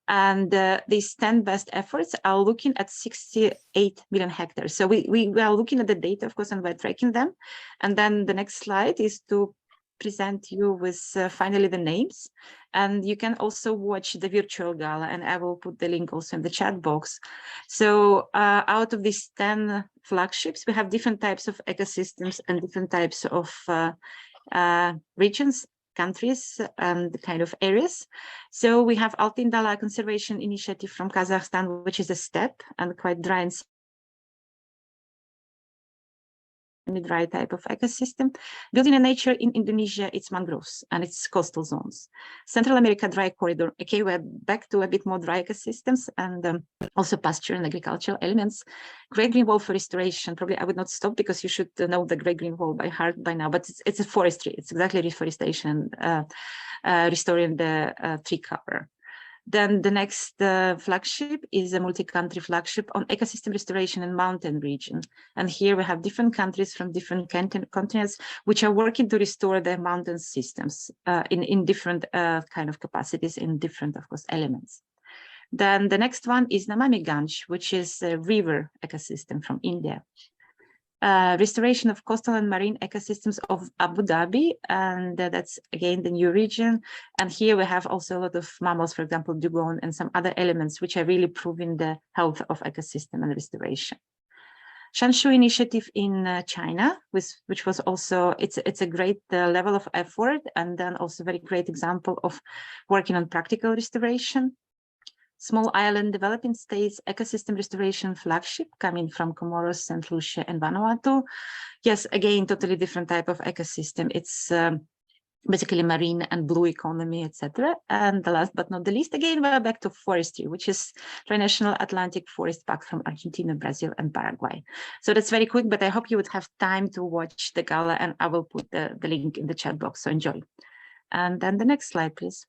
Speaker 7: And these 10 best efforts are looking at 68 million hectares. So we are looking at the data, of course, and we're tracking them. And then the next slide is to present you with finally the names. And you can also watch the virtual gala, and I will put the link also in the chat box. So out of these 10 flagships, we have different types of ecosystems and different types of regions, countries, and kind of areas. So we have Altyn Dala Conservation Initiative from Kazakhstan, which is a steppe and quite dry and dry type of ecosystem. Building a nature in Indonesia, it's mangroves and it's coastal zones. Central America dry corridor. Okay, we're back to a bit more dry ecosystems and also pasture and agricultural elements. Great Green Wall for restoration. Probably I would not stop because you should know the Great Green Wall by heart by now, but it's a forestry. It's exactly reforestation, restoring the tree cover. Then the next flagship is a multi-country flagship on ecosystem restoration in mountain region. And here we have different countries from different continents which are working to restore their mountain systems in different kind of capacities, in different, of course, elements. Then the next one is Namami Ganj, which is a river ecosystem from India. Restoration of coastal and marine ecosystems of Abu Dhabi, and that's again the new region. And here we have also a lot of mammals, for example, dugong and some other elements which are really proving the health of ecosystem and restoration. Shanshu initiative in China, which was also, it's a great level of effort, and then also very great example of working on practical restoration. Small island developing states ecosystem restoration flagship coming from Comoros, St. Lucia, and Vanuatu. Yes, again, totally different type of ecosystem. It's basically marine and blue economy, etc. And the last but not the least, again, we're back to forestry, which is Trinational Atlantic Forest Pact from Argentina, Brazil, and Paraguay. So that's very quick, but I hope you would have time to watch the gala, and I will put the link in the chat box, so enjoy. And then the next slide, please.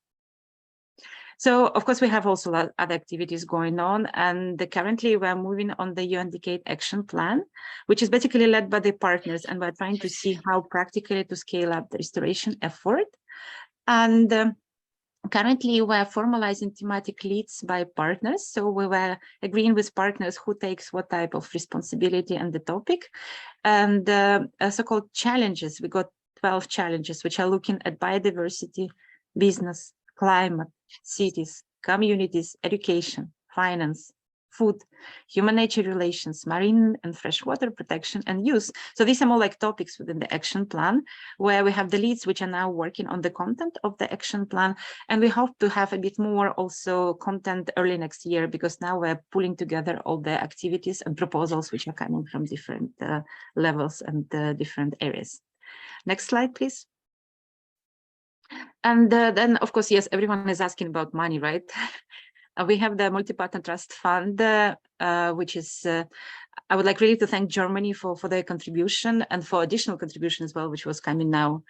Speaker 7: So, of course, we have also other activities going on, and currently we're moving on the UN Decade Action Plan, which is basically led by the partners, and we're trying to see how practically to scale up the restoration effort. And currently we're formalizing thematic leads by partners. So we were agreeing with partners who takes what type of responsibility and the topic. And so-called challenges, we got 12 challenges, which are looking at biodiversity, business, climate, cities, communities, education, finance, food, human-nature relations, marine and freshwater protection, and use. So these are more like topics within the action plan, where we have the leads which are now working on the content of the action plan. And we hope to have a bit more also content early next year, because now we're pulling together all the activities and proposals which are coming from different levels and different areas. Next slide, please. And then, of course, yes, everyone is asking about money, right? We have the Multi-Partner Trust Fund, which is, I would like really to thank Germany for their contribution and for additional contribution as well, which was coming now.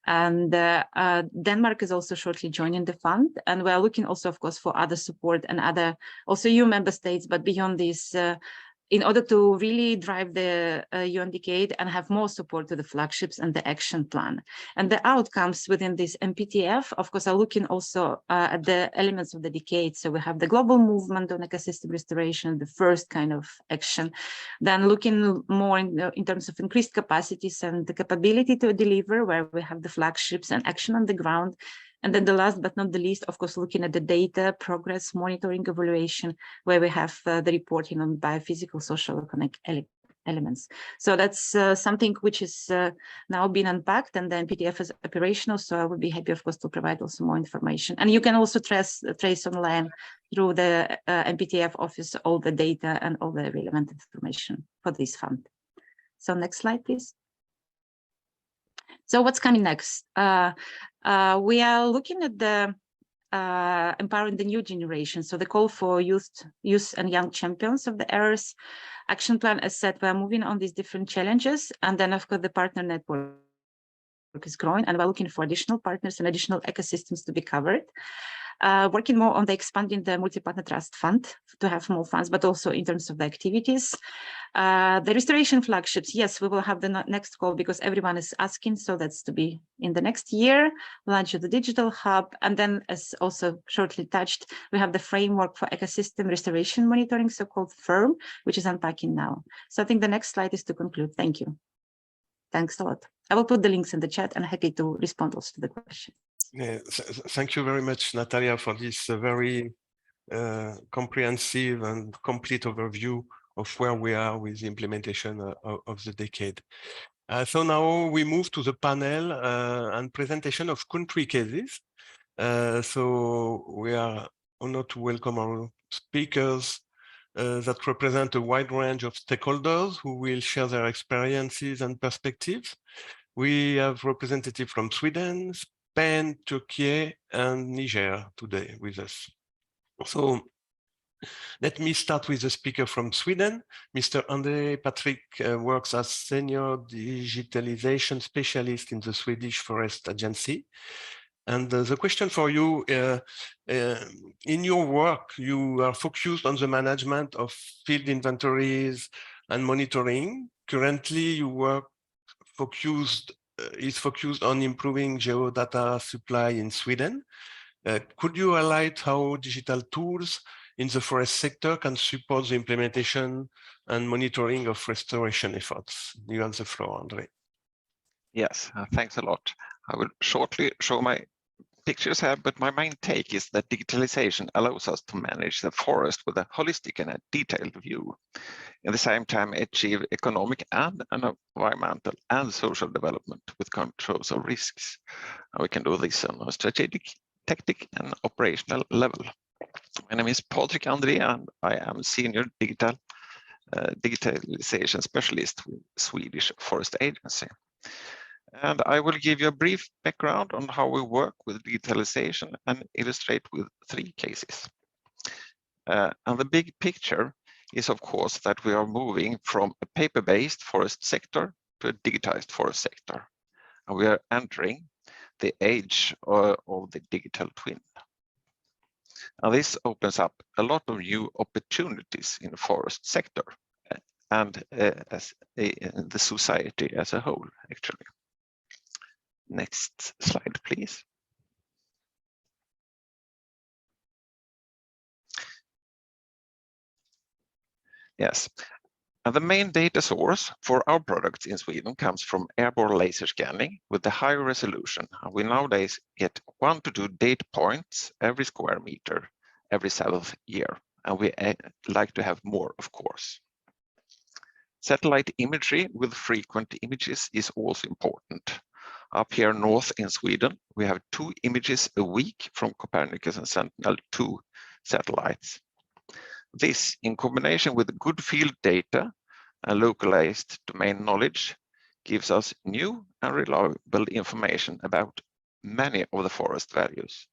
Speaker 7: And Denmark is also shortly joining the fund. And we're looking also, of course, for other support and other, also EU member states, but beyond these in order to really drive the UN decade and have more support to the flagships and the action plan. And the outcomes within this MPTF, of course, are looking also at the elements of the decade. So we have the global movement on ecosystem restoration, the first kind of action, then looking more in terms of increased capacities and the capability to deliver, where we have the flagships and action on the ground. And then the last but not the least, of course, looking at the data, progress, monitoring, evaluation, where we have the reporting on biophysical, social, economic elements. So that's something which is now being unpacked, and then MPTF is operational. So I would be happy, of course, to provide also more information. And you can also trace online through the MPTF office all the data and all the relevant information for this fund. So next slide, please. So what's coming next? We are looking at the empowering the new generation. So the call for youth and young champions of the Earth action plan. As said, we're moving on these different challenges, and then of course the partner network is growing, and we're looking for additional partners and additional ecosystems to be covered. Working more on the expanding the multi-partner trust fund to have more funds, but also in terms of the activities. The restoration flagships, yes, we will have the next call because everyone is asking, so that's to be in the next year. Launch of the digital hub, and then as also shortly touched, we have the framework for ecosystem restoration monitoring, so-called FIRM, which is unpacking now. So I think the next slide is to conclude. Thank you. Thanks a lot. I will put the links in the chat and happy to respond also to the question.
Speaker 1: Yeah, thank you very much, Natalia, for this very comprehensive and complete overview of where we are with the implementation of the decade. So now we move to the panel and presentation of country cases. So we are honored to welcome our speakers that represent a wide range of stakeholders who will share their experiences and perspectives. We have representatives from Sweden, Spain, Turkey, and Niger today with us. So let me start with the speaker from Sweden. Mr. André Patrik works as Senior Digitalization Specialist in the Swedish Forest Agency. And the question for you, in your work, you are focused on the management of field inventories and monitoring. Currently, your work is focused on improving geodata supply in Sweden. Could you highlight how digital tools in the forest sector can support the implementation and monitoring of restoration efforts? You have the floor, André.
Speaker 8: Yes, thanks a lot. I will shortly show my pictures here, but my main take is that digitalization allows us to manage the forest with a holistic and a detailed view. At the same time, achieve economic and environmental and social development with controls of risks. And we can do this on a strategic, tactic, and operational level. My name is Patrik André, and I am Senior Digitalization Specialist with Swedish Forest Agency. And I will give you a brief background on how we work with digitalization and illustrate with 3 cases. And the big picture is, of course, that we are moving from a paper-based forest sector to a digitized forest sector. And we are entering the age of the digital twin. And this opens up a lot of new opportunities in the forest sector and in the society as a whole, actually. Next slide, please. Yes, and the main data source for our products in Sweden comes from airborne laser scanning with the high resolution. And we nowadays get 1 to 2 data points every square meter every 7th year, and we like to have more, of course. Satellite imagery with frequent images is also important. Up here north in Sweden, we have 2 images a week from Copernicus and Sentinel-2 satellites. This, in combination with good field data and localized domain knowledge, gives us new and reliable information about many of the forest values,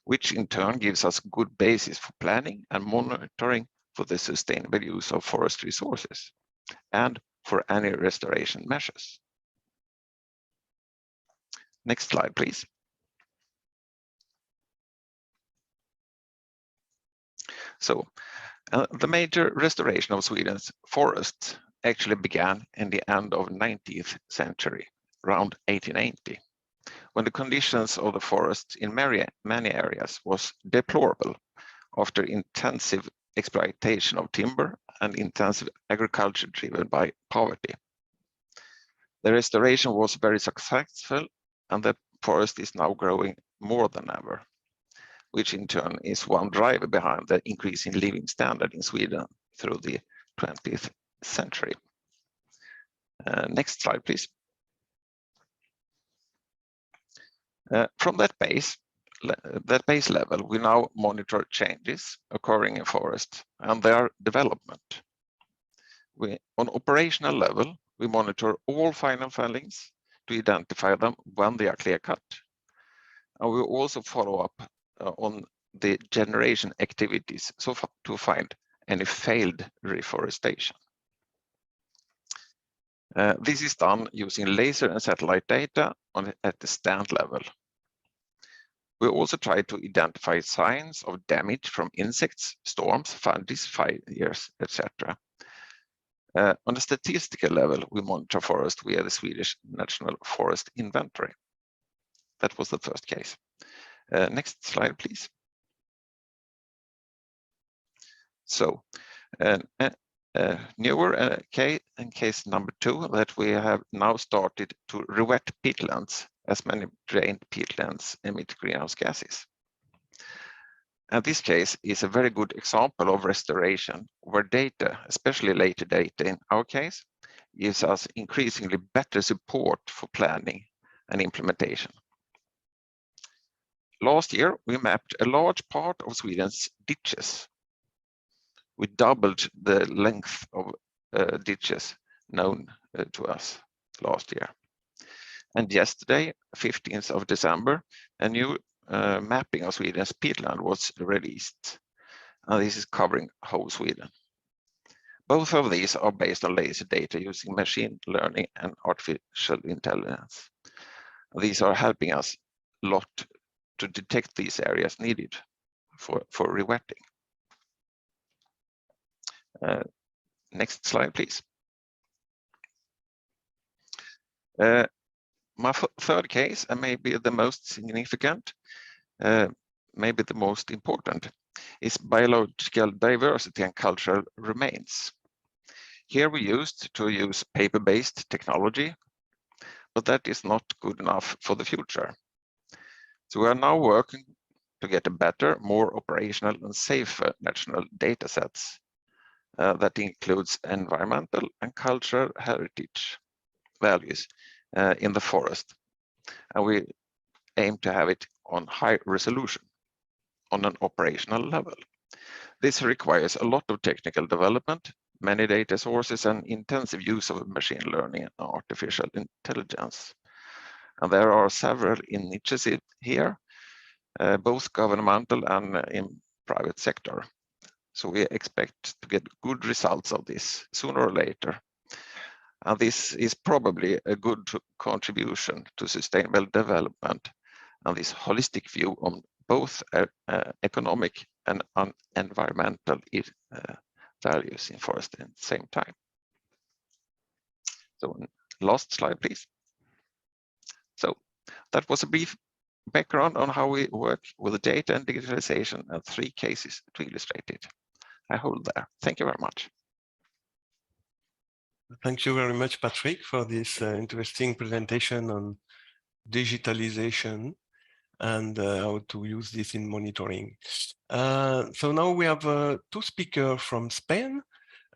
Speaker 8: which in turn gives us good basis for planning and monitoring for the sustainable use of forest resources and for any restoration measures. Next slide, please. So The major restoration of Sweden's forests actually began in the end of 19th century, around 1880, when the conditions of the forests in many areas was deplorable after intensive exploitation of timber and intensive agriculture driven by poverty. The restoration was very successful, and the forest is now growing more than ever, which in turn is one driver behind the increasing living standard in Sweden through the 20th century. Next slide, please. From that base level, we now monitor changes occurring in forest and their development. On operational level, we monitor all final fellings to identify them when they are clear-cut. And we also follow up on the generation activities to find any failed reforestation. This is done using laser and satellite data at the stand level. We also try to identify signs of damage from insects, storms, fungi, fires, etc. On a statistical level, we monitor forest via the Swedish National Forest Inventory. That was the first case. Next slide, please. So, newer case number 2, that we have now started to re-wet peatlands, as many drained peatlands emit greenhouse gases. And this case is a very good example of restoration, where data, especially later data in our case, gives us increasingly better support for planning and implementation. Last year, we mapped a large part of Sweden's ditches. We doubled the length of ditches known to us last year. And yesterday, 15th of December, a new mapping of Sweden's peatland was released. And this is covering whole Sweden. Both of these are based on laser data using machine learning and artificial intelligence. These are helping us a lot to detect these areas needed for re-wetting. Next slide, please. My third case, and maybe the most significant, maybe the most important, is biological diversity and cultural remains. Here we used to use paper-based technology, but that is not good enough for the future. So we are now working to get a better, more operational and safer national data sets that includes environmental and cultural heritage values in the forest. And we aim to have it on high resolution on an operational level. This requires a lot of technical development, many data sources, and intensive use of machine learning and artificial intelligence. And there are several initiatives here, both governmental and in private sector. So we expect to get good results of this sooner or later. And this is probably a good contribution to sustainable development and this holistic view on both economic and environmental values in forest at the same time. So last slide, please. So that was a brief background on how we work with the data and digitalization, and 3 cases to illustrate it. I hold there. Thank you very much.
Speaker 1: Thank you very much, Patrik, for this interesting presentation on digitalization and how to use this in monitoring. So now we have 2 speakers from Spain,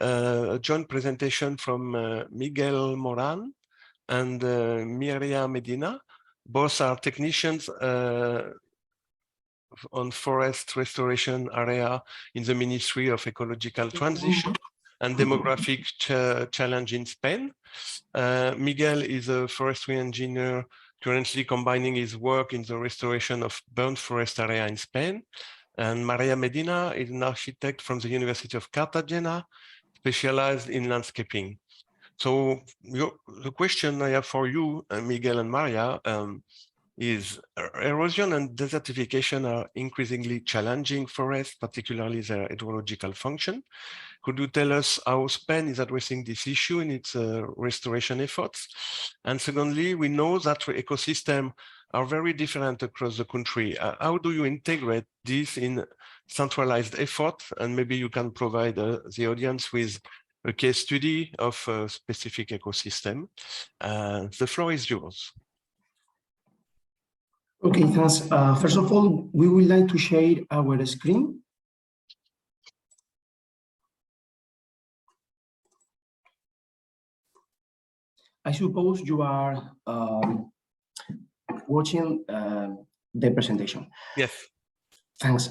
Speaker 1: a joint presentation from Miguel Morán and María Medina. Both are technicians on forest restoration area in the Ministry of Ecological Transition and Demographic Challenge in Spain. Miguel is a forestry engineer currently combining his work in the restoration of burnt forest area in Spain. And María Medina is an architect from the University of Cartagena, specialized in landscaping. So the question I have for you, Miguel and María, is erosion and desertification are increasingly challenging forests, particularly their hydrological function. Could you tell us how Spain is addressing this issue in its restoration efforts? And secondly, we know that ecosystems are very different across the country. How do you integrate this in centralized effort? And maybe you can provide the audience with a case study of a specific ecosystem. The floor is yours.
Speaker 9: Okay, thanks. First of all, we would like to share our screen. I suppose you are watching the presentation.
Speaker 1: Yes.
Speaker 9: Thanks.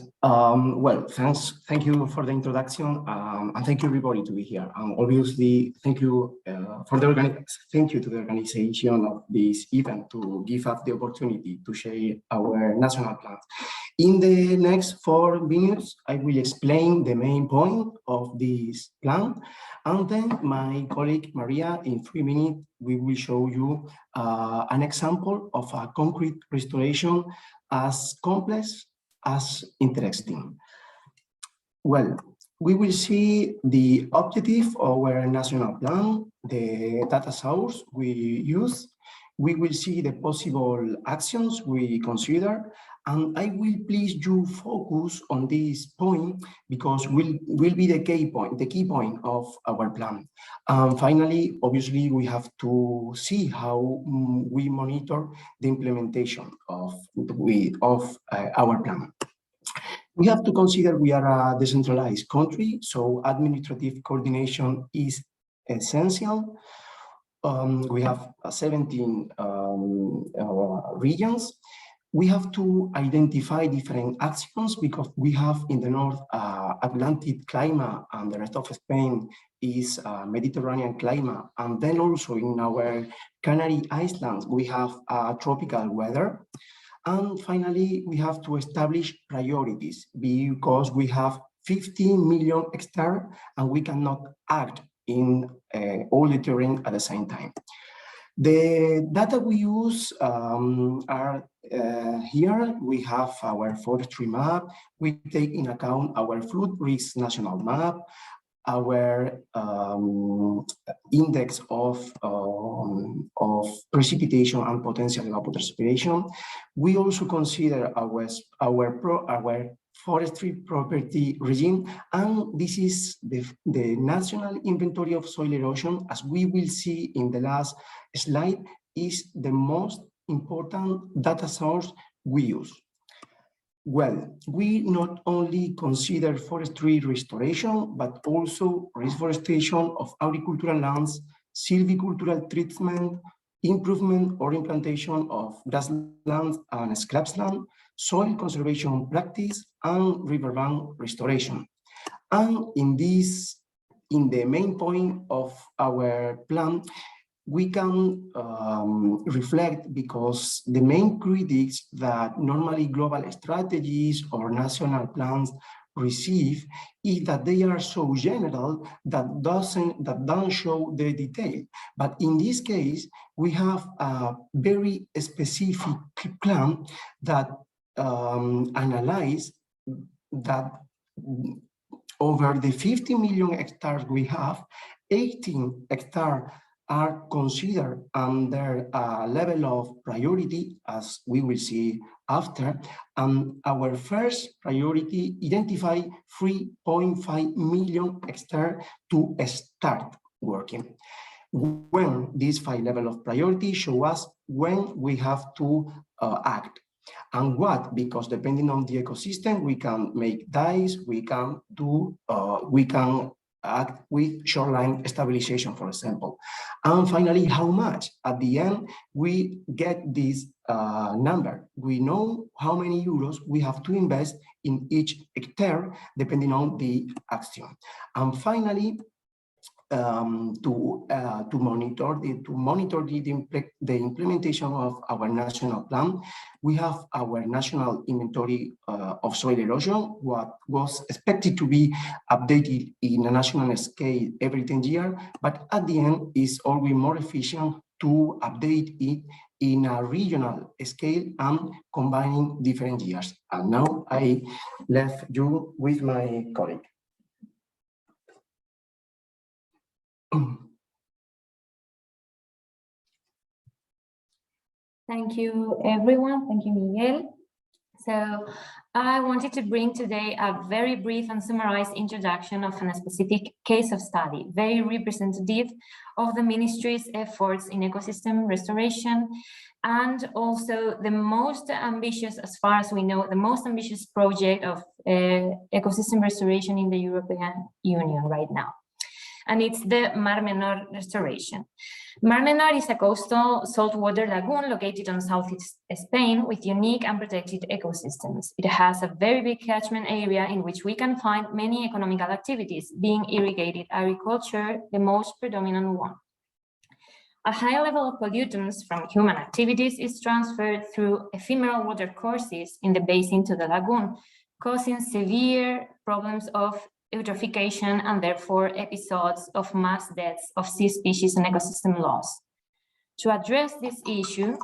Speaker 9: Thank you for the introduction, and thank you everybody to be here. Obviously, thank you to the organization of this event to give us the opportunity to share our national plans. In the next 4 minutes, I will explain the main point of this plan, and then my colleague Maria, in 3 minutes, we will show you an example of a concrete restoration as complex as interesting. Well, we will see the objective of our national plan, the data source we use. We will see the possible actions we consider, and I will please you focus on this point because will be the key point of our plan. Finally, obviously, we have to see how we monitor the implementation of our plan. We have to consider we are a decentralized country, so administrative coordination is essential. We have 17 regions. We have to identify different actions because we have in the North Atlantic climate, and the rest of Spain is Mediterranean climate. And then also in our Canary Islands, we have tropical weather. And finally, we have to establish priorities because we have 15 million hectares and we cannot act in all the terrain at the same time. The data we use are here. We have our forestry map. We take in account our flood risk national map, our index of precipitation and potential evapotranspiration. We also consider our forestry property regime, and this is the national inventory of soil erosion, as we will see in the last slide, is the most important data source we use. Well, we not only consider forestry restoration, but also reforestation of agricultural lands, silvicultural treatment, improvement or implantation of grasslands and scrubland, soil conservation practice, and riverbank restoration. And in the main point of our plan, we can reflect because the main critics that normally global strategies or national plans receive is that they are so general that don't show the detail. But in this case, we have a very specific plan that analyze that over the 50 million hectares we have, 18 hectares are considered under a level of priority, as we will see after. And our first priority, identify 3.5 million hectares to start working. When this 5 level of priority show us when we have to act. And what? Because depending on the ecosystem, we can make dies, we can act with shoreline stabilization, for example. And finally, how much? At the end, we get this number. We know how many euros we have to invest in each hectare, depending on the action. And finally, to monitor the implementation of our national plan, we have our national inventory of soil erosion, what was expected to be updated in a national scale every 10 years, but at the end is always more efficient to update it in a regional scale and combining different years. And now I left you with my colleague.
Speaker 10: Thank you, everyone. Thank you, Miguel. So I wanted to bring today a very brief and summarized introduction of a specific case of study, very representative of the ministry's efforts in ecosystem restoration, and also the most ambitious, as far as we know, the most ambitious project of ecosystem restoration in the European Union right now. And it's the Mar Menor restoration. Mar Menor is a coastal saltwater lagoon located on southeast Spain with unique and protected ecosystems. It has a very big catchment area in which we can find many economical activities, being irrigated agriculture the most predominant one. A high level of pollutants from human activities is transferred through ephemeral water courses in the basin to the lagoon, causing severe problems of eutrophication and therefore episodes of mass deaths of sea species and ecosystem loss. To address this issue,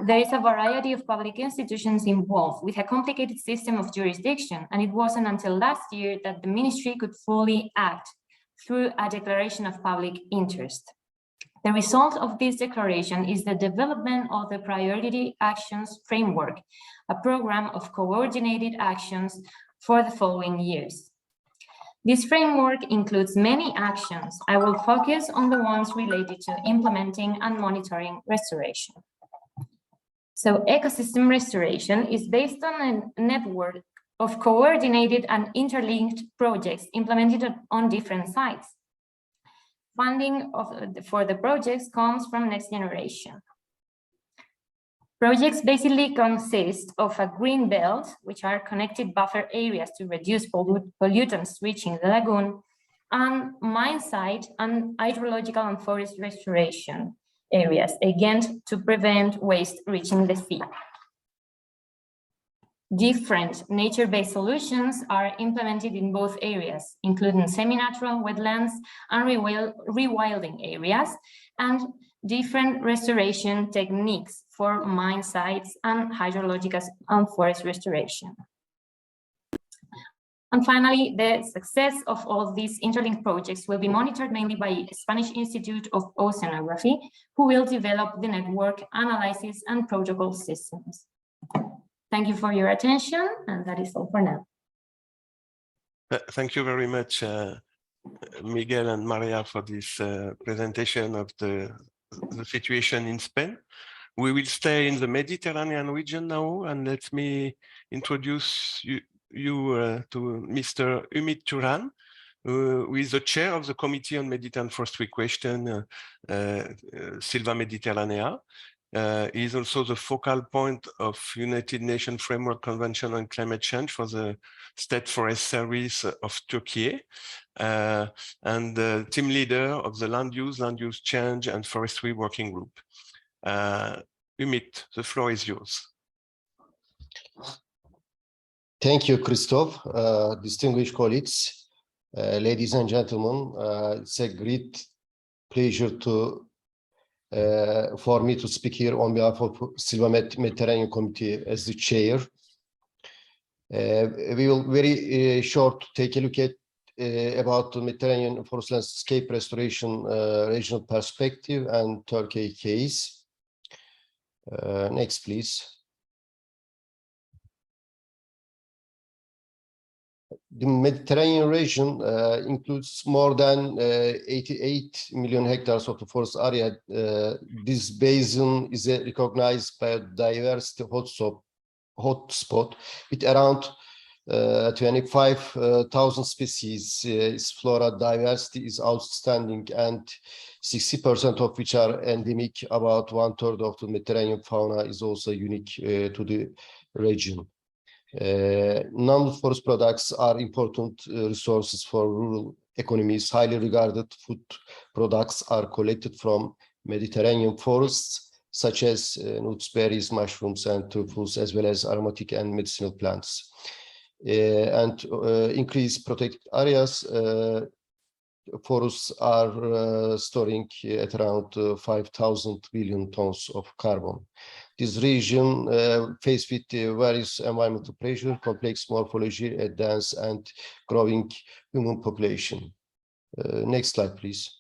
Speaker 10: there is a variety of public institutions involved with a complicated system of jurisdiction, and it wasn't until last year that the ministry could fully act through a declaration of public interest. The result of this declaration is the development of the Priority Actions Framework, a program of coordinated actions for the following years. This framework includes many actions. I will focus on the ones related to implementing and monitoring restoration. So ecosystem restoration is based on a network of coordinated and interlinked projects implemented on different sites. Funding for the projects comes from Next Generation. Projects basically consist of a green belt, which are connected buffer areas to reduce pollutants reaching the lagoon, and mine site and hydrological and forest restoration areas, again, to prevent waste reaching the sea. Different nature-based solutions are implemented in both areas, including semi-natural wetlands and rewilding areas, and different restoration techniques for mine sites and hydrological and forest restoration. And finally, the success of all these interlinked projects will be monitored mainly by the Spanish Institute of Oceanography, who will develop the network analysis and protocol systems. Thank you for your attention, and that is all for now.
Speaker 1: Thank you very much, Miguel and Maria, for this presentation of the situation in Spain. We will stay in the Mediterranean region now, and let me introduce you to Mr. Ümit Turhan, who is the chair of the Committee on Mediterranean Forestry Question, Silva Mediterranea. He is also the focal point of United Nations Framework Convention on Climate Change for the State Forest Service of Turkey, and the team leader of the Land Use Change and Forestry Working Group. Ümit, the floor is yours.
Speaker 11: Thank you, Christophe. Distinguished colleagues, ladies and gentlemen, it's a great pleasure for me to speak here on behalf of Silva Mediterranean Committee as the chair. We will very short take a look at about the Mediterranean forest landscape restoration regional perspective and Turkey case. Next, please. The Mediterranean region includes more than 88 million hectares of the forest area. This basin is a recognized biodiversity hotspot with around 25,000 species. Its flora diversity is outstanding, and 60% of which are endemic. About 1/3 of the Mediterranean fauna is also unique to the region. Non-forest products are important resources for rural economies. Highly regarded food products are collected from Mediterranean forests, such as nuts, berries, mushrooms, and truffles, as well as aromatic and medicinal plants. And increased protected areas forests are storing at around 5,000 billion tons of carbon. This region faced with various environmental pressure, complex morphology, a dense and growing human population. Next slide, please.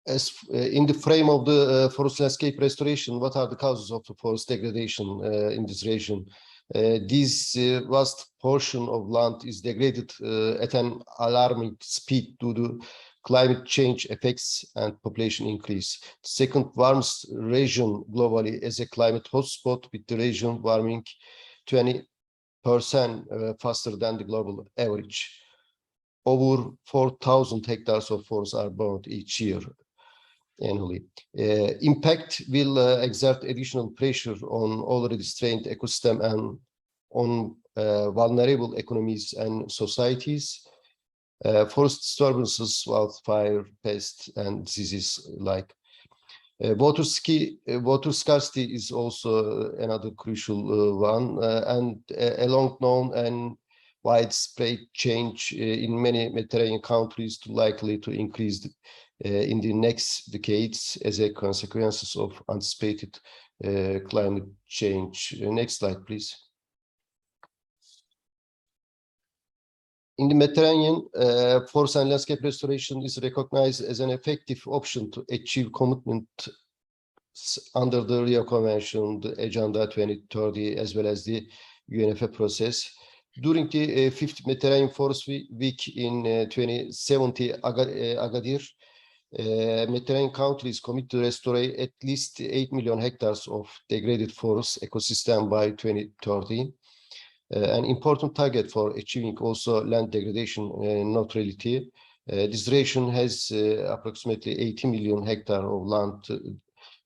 Speaker 11: As in the frame of the forest landscape restoration, what are the causes of the forest degradation in this region? This vast portion of land is degraded at an alarming speed due to climate change effects and population increase. The second warmest region globally as a climate hotspot, with the region warming 20% faster than the global average. Over 4,000 hectares of forests are burned each year annually. Impact will exert additional pressure on already strained ecosystem and on vulnerable economies and societies. Forest disturbances, wildfire, pests, and diseases like water scarcity is also another crucial one, and a long known and widespread change in many Mediterranean countries likely to increase in the next decades as a consequence of anticipated climate change. Next slide, please. In the Mediterranean, forest and landscape restoration is recognized as an effective option to achieve commitments under the Rio Convention, the Agenda 2030, as well as the UNEP process. During the 5th Mediterranean Forest Week in 2070, Agadir, Mediterranean countries committed to restore at least 8 million hectares of degraded forest ecosystem by 2030. An important target for achieving also land degradation neutrality. This region has approximately 80 million hectares of land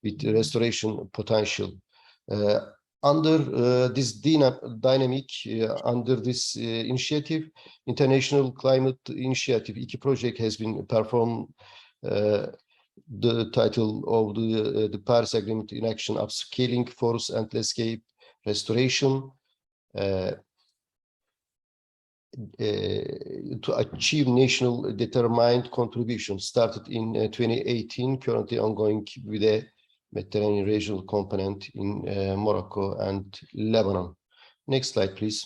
Speaker 11: with restoration potential. Under this dynamic, under this initiative, International Climate Initiative IKI project has been performed. The title of the Paris Agreement in Action, Upscaling Forest and Landscape Restoration, to achieve national determined contribution, started in 2018, currently ongoing with a Mediterranean regional component in Morocco and Lebanon. Next slide, please.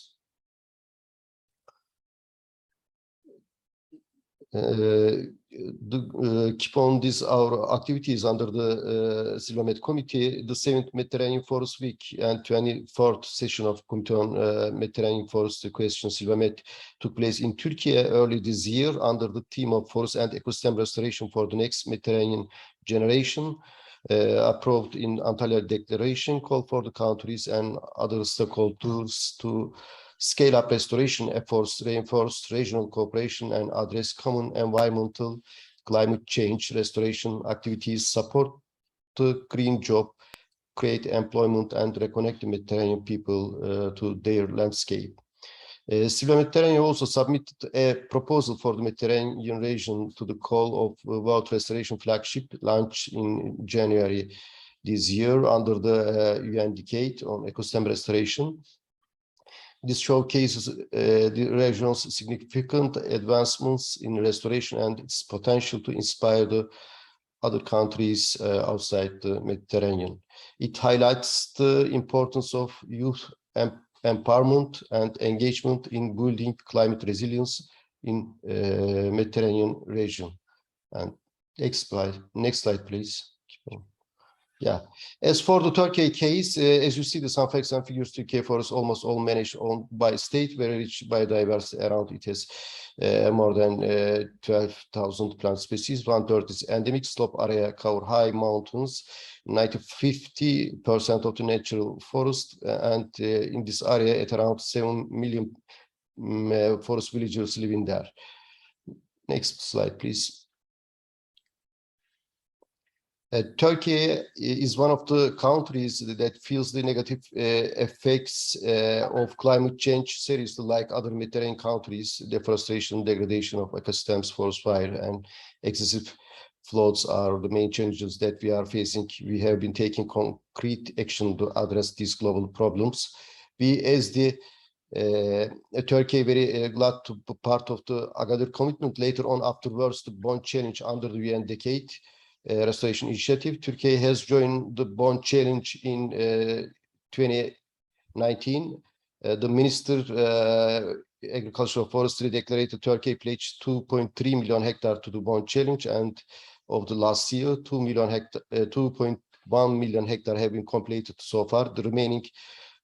Speaker 11: Keep on this our activities under the Silva Med Committee. The 7th Mediterranean Forest Week and 24th session of Committee on Mediterranean Forest Question Silva Med took place in Turkey early this year under the theme of Forest and Ecosystem Restoration for the Next Mediterranean Generation, approved in Antalya Declaration, called for the countries and other stakeholders to scale up restoration efforts, reinforce regional cooperation, and address common environmental climate change restoration activities, support the green job, create employment, and reconnect the Mediterranean people to their landscape. Silva Mediterranea also submitted a proposal for the Mediterranean region to the call of World Restoration Flagship launched in January this year under the UN Decade on Ecosystem Restoration. This showcases the region's significant advancements in restoration and its potential to inspire the other countries outside the Mediterranean. It highlights the importance of youth empowerment and engagement in building climate resilience in Mediterranean region. And next slide, please. Yeah, as for the Turkey case, as you see, the some facts and figures, Turkey forests almost all managed by state, very rich biodiversity around it has more than 12,000 plant species. 1/3 is endemic, slope area cover high mountains, 50% of the natural forest, and in this area at around 7 million forest villagers living there. Next slide, please. Turkey is one of the countries that feels the negative effects of climate change seriously, like other Mediterranean countries. Deforestation, degradation of ecosystems, forest fire, and excessive floods are the main challenges that we are facing. We have been taking concrete action to address these global problems. We, as the Turkey very glad to be part of the Agadir commitment. Later on, afterwards, the bond challenge under the UN Decade Restoration Initiative. Turkey has joined the bond challenge in 2019. The Minister Agriculture and Forestry declared Turkey pledged 2.3 million hectares to the bond challenge, and of the last year, 2.1 million hectares have been completed so far. The remaining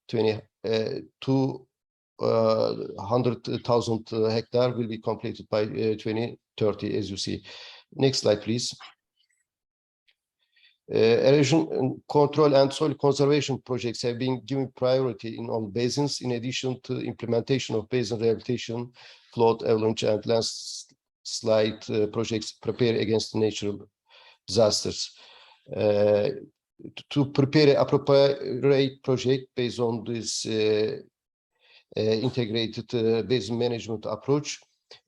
Speaker 11: 200,000 hectares will be completed by 2030, as you see. Next slide, please. Erosion control and soil conservation projects have been given priority in all basins, in addition to implementation of basin rehabilitation, flood, avalanche, and landslide projects prepare against natural disasters. To prepare an appropriate project based on this integrated basin management approach,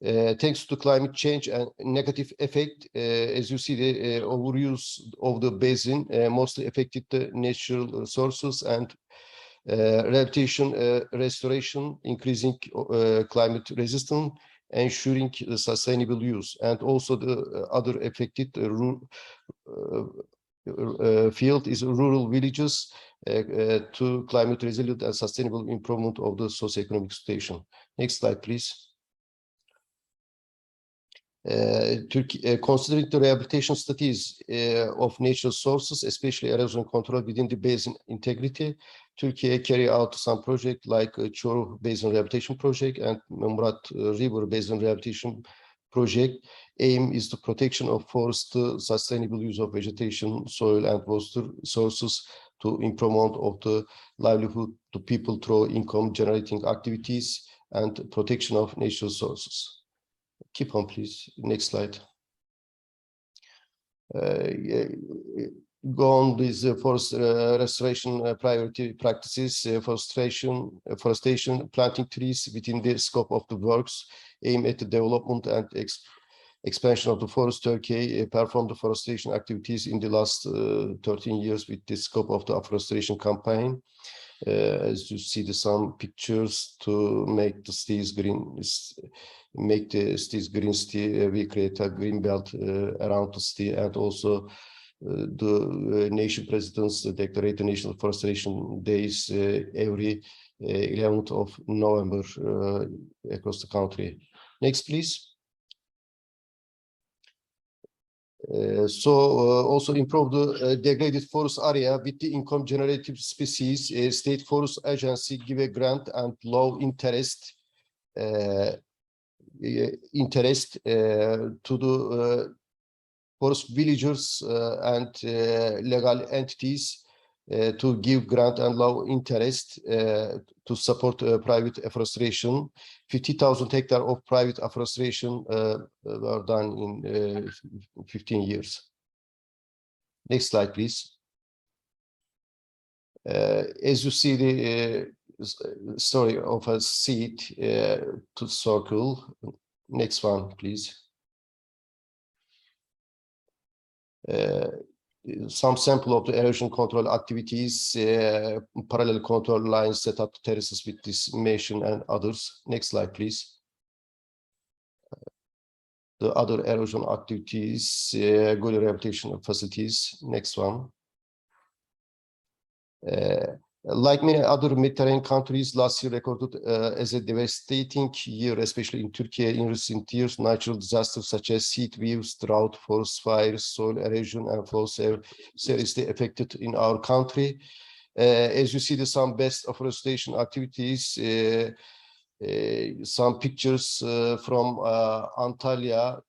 Speaker 11: thanks to climate change and negative effect, as you see, the overuse of the basin mostly affected the natural sources, and rehabilitation, restoration, increasing climate resistance, ensuring the sustainable use, and also the other affected field is rural villages to climate resilient and sustainable improvement of the socioeconomic situation. Next slide, please. Considering the rehabilitation studies of natural sources, especially erosion control within the basin integrity, Turkey carry out some projects like Çoruh Basin Rehabilitation Project and Murat River Basin Rehabilitation Project. Aim is the protection of forest, sustainable use of vegetation, soil, and water sources to improvement of the livelihood to people through income-generating activities and protection of natural sources. Keep on, please. Next slide. Go on with forest restoration priority practices. Forestation, planting trees within the scope of the works aim at the development and expansion of the forest. Turkey performed the forestation activities in the last 13 years with the scope of the afforestation campaign. As you see, some pictures to make the cities green. Make the cities green city. We create a green belt around the city, and also the nation presidents declared the National Forestation Days every 11th of November across the country. Next, please. Also improve the degraded forest area with the income generative species. State Forest Agency give a grant and low interest to the forest villagers and legal entities to give grant and low interest to support private afforestation. 50,000 hectares of private afforestation were done in 15 years. Next slide, please. As you see the story of a seed to circle. Next one, please. Some sample of the erosion control activities, parallel control lines, set up terraces with this mesh and others. Next slide, please. The other erosion activities, good rehabilitation facilities. Next one. Like many other Mediterranean countries, last year recorded as a devastating year, especially in Turkey in recent years. Natural disasters such as heat waves, drought, forest fires, soil erosion, and floods have seriously affected in our country. As you see, some best afforestation activities. Some pictures from Antalya.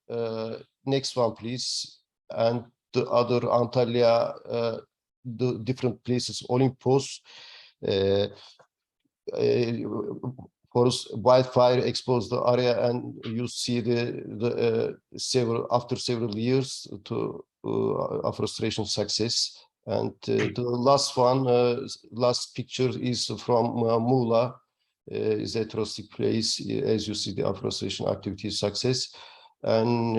Speaker 11: Next one, please. And the other Antalya. The different places, Olympus, forest wildfire exposed the area, and you see after several years to afforestation success. And the last one, last picture is from Muğla, is a touristic place. As you see, the afforestation activity success. And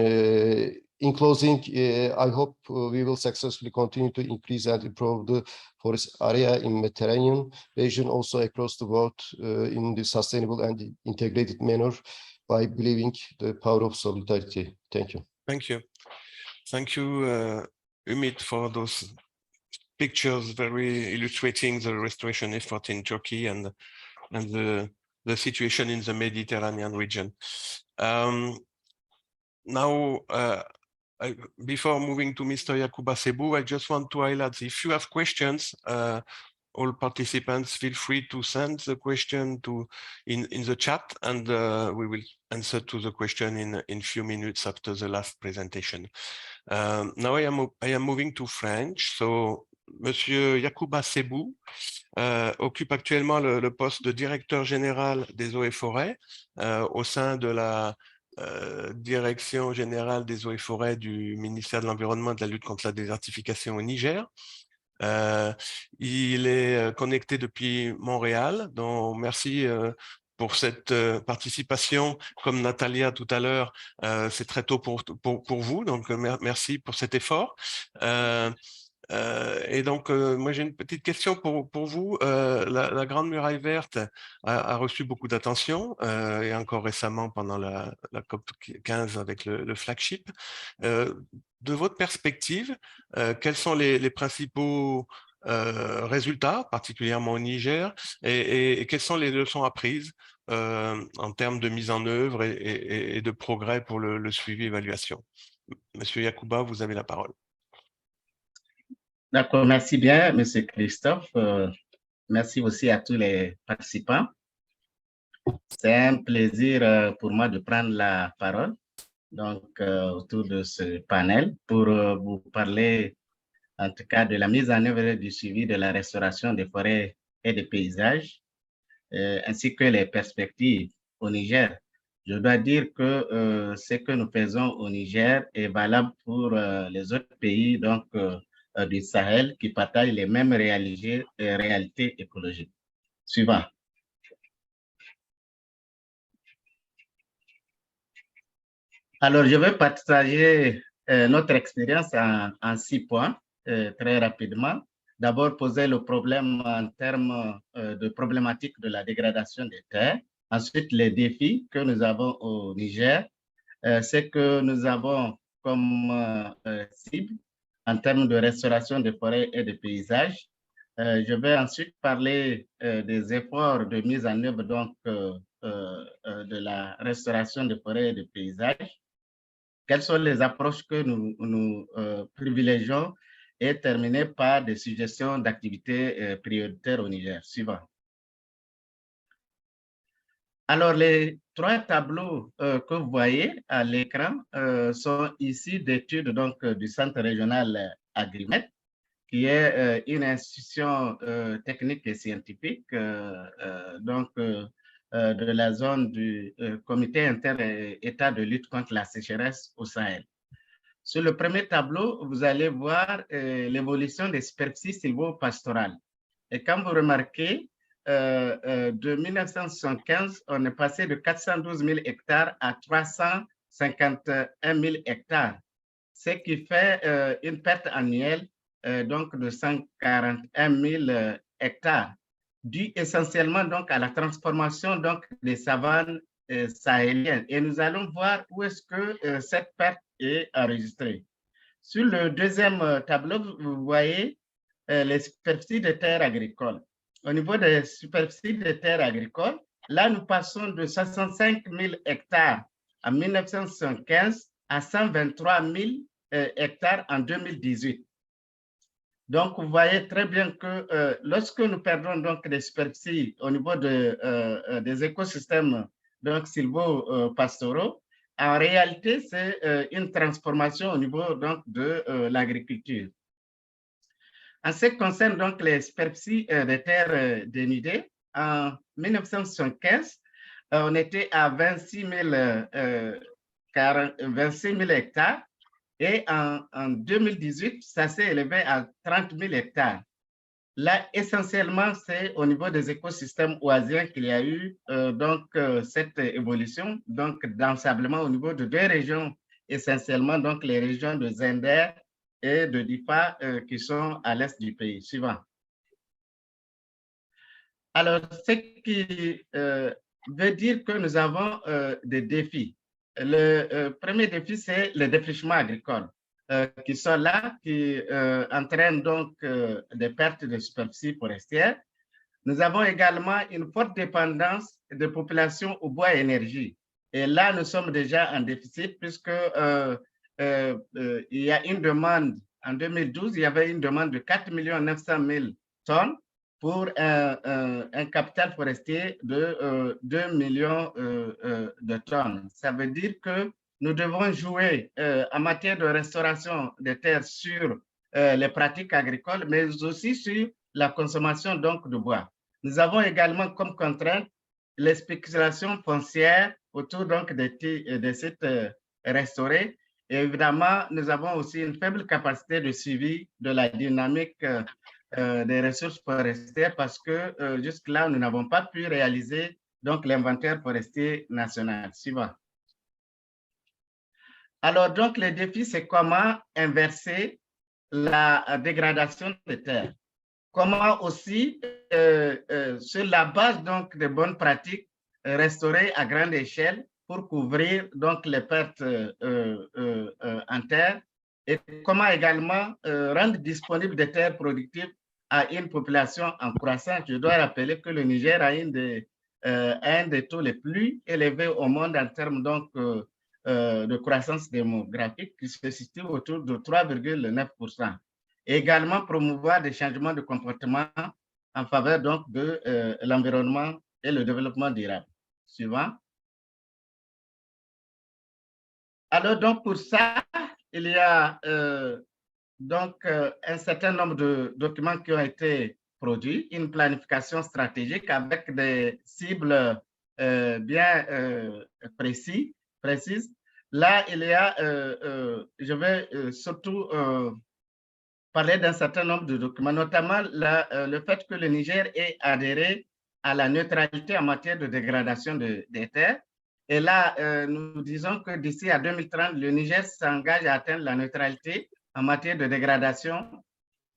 Speaker 11: In closing, I hope we will successfully continue to increase and improve the forest area in Mediterranean region, also across the world, in the sustainable and integrated manner by believing the power of solidarity. Thank you.
Speaker 1: Thank you. Thank you, Ümit, for those pictures very illustrating the restoration effort in Turkey and the situation in the Mediterranean region. Now, before moving to Mr. Yacouba Seybou, I just want to highlight, if you have questions, all participants feel free to send the question in the chat, and we will answer to the question in few minutes after the last presentation. Now I am moving to French. So, Monsieur Yacouba Seybou occupe actuellement le poste de directeur général des eaux et forêts au sein de la Direction générale des eaux et forêts du ministère de l'Environnement et de la lutte contre la désertification au Niger. Il est connecté depuis Montréal, donc merci pour cette participation. Comme Natalia tout à l'heure, c'est très tôt pour vous, donc merci pour cet effort. Et donc, moi j'ai une petite question pour vous. La Grande Muraille Verte a reçu beaucoup d'attention, et encore récemment pendant la COP 15 avec le flagship. De votre perspective, quels sont les principaux résultats, particulièrement au Niger, et quelles sont les leçons apprises en termes de mise en œuvre et de progrès pour le suivi et évaluation? Monsieur Yacouba, vous avez la parole.
Speaker 12: D'accord, merci bien, Monsieur Christophe. Merci aussi à tous les participants. C'est un plaisir pour moi de prendre la parole autour de ce panel pour vous parler en tout cas de la mise en œuvre du suivi de la restauration des forêts et des paysages, ainsi que les perspectives au Niger. Je dois dire que ce que nous faisons au Niger est valable pour les autres pays du Sahel qui partagent les mêmes réalités écologiques. Suivant. Alors, je vais partager notre expérience en 6 points, très rapidement. D'abord, poser le problème en termes de problématique de la dégradation des terres. Ensuite, les défis que nous avons au Niger, ce que nous avons comme cible en termes de restauration des forêts et des paysages. Je vais ensuite parler des efforts de mise en œuvre de la restauration des forêts et des paysages. Quelles sont les approches que nous privilégions et terminer par des suggestions d'activités prioritaires au Niger. Suivant. Alors, les 3 tableaux que vous voyez à l'écran sont issus d'études du Centre régional Agrimet, qui est une institution technique et scientifique de la zone du Comité inter-État de lutte contre la sécheresse au Sahel. Sur le premier tableau, vous allez voir l'évolution des superficies sylvo-pastorales. Et quand vous remarquez, de 1975, on est passé de 412 000 hectares à 351 000 hectares, ce qui fait une perte annuelle de 141 000 hectares, due essentiellement à la transformation des savanes sahéliennes. Et nous allons voir où est-ce que cette perte est enregistrée. Sur le deuxième tableau, vous voyez les superficies de terres agricoles. Au niveau des superficies de terres agricoles, là, nous passons de 65 000 hectares en 1975 à 123 000 hectares en 2018. Donc, vous voyez très bien que lorsque nous perdons des superficies au niveau des écosystèmes sylvo-pastoraux, en réalité, c'est une transformation au niveau de l'agriculture. En ce qui concerne les superficies des terres dénudées, en 1975, on était à 26 000 hectares et en 2018, ça s'est élevé à 30 000 hectares. Là, essentiellement, c'est au niveau des écosystèmes oisiens qu'il y a eu cette évolution d'ensablement au niveau de 2 régions essentiellement donc les régions de Zender et de Difa qui sont à l'est du pays. Suivant. Alors, ce qui veut dire que nous avons des défis. Le premier défi, c'est le défrichement agricole qui sont là, qui entraînent donc des pertes de superficie forestière. Nous avons également une forte dépendance des populations au bois et énergie. Et là, nous sommes déjà en déficit puisque il y a une demande, en 2012, il y avait une demande de 4 900 000 tonnes pour un capital forestier de 2 millions de tonnes. Ça veut dire que nous devons jouer en matière de restauration des terres sur les pratiques agricoles, mais aussi sur la consommation donc de bois. Nous avons également comme contrainte les spéculations foncières autour donc des sites restaurés. Et évidemment, nous avons aussi une faible capacité de suivi de la dynamique des ressources forestières parce que jusque-là, nous n'avons pas pu réaliser donc l'inventaire forestier national. Suivant. Alors, donc, le défi, c'est comment inverser la dégradation des terres. Comment aussi, sur la base donc de bonnes pratiques, restaurer à grande échelle pour couvrir donc les pertes en terre et comment également rendre disponibles des terres productives à une population en croissance. Je dois rappeler que le Niger a un des taux les plus élevés au monde en termes donc de croissance démographique qui se situe autour de 3,9%. Également promouvoir des changements de comportement en faveur donc de l'environnement et le développement durable. Suivant. Alors donc pour ça, il y a un certain nombre de documents qui ont été produits, une planification stratégique avec des cibles bien précises. Là, il y a, je vais surtout parler d'un certain nombre de documents, notamment le fait que le Niger ait adhéré à la neutralité en matière de dégradation des terres. Et là, nous disons que d'ici à 2030, le Niger s'engage à atteindre la neutralité en matière de dégradation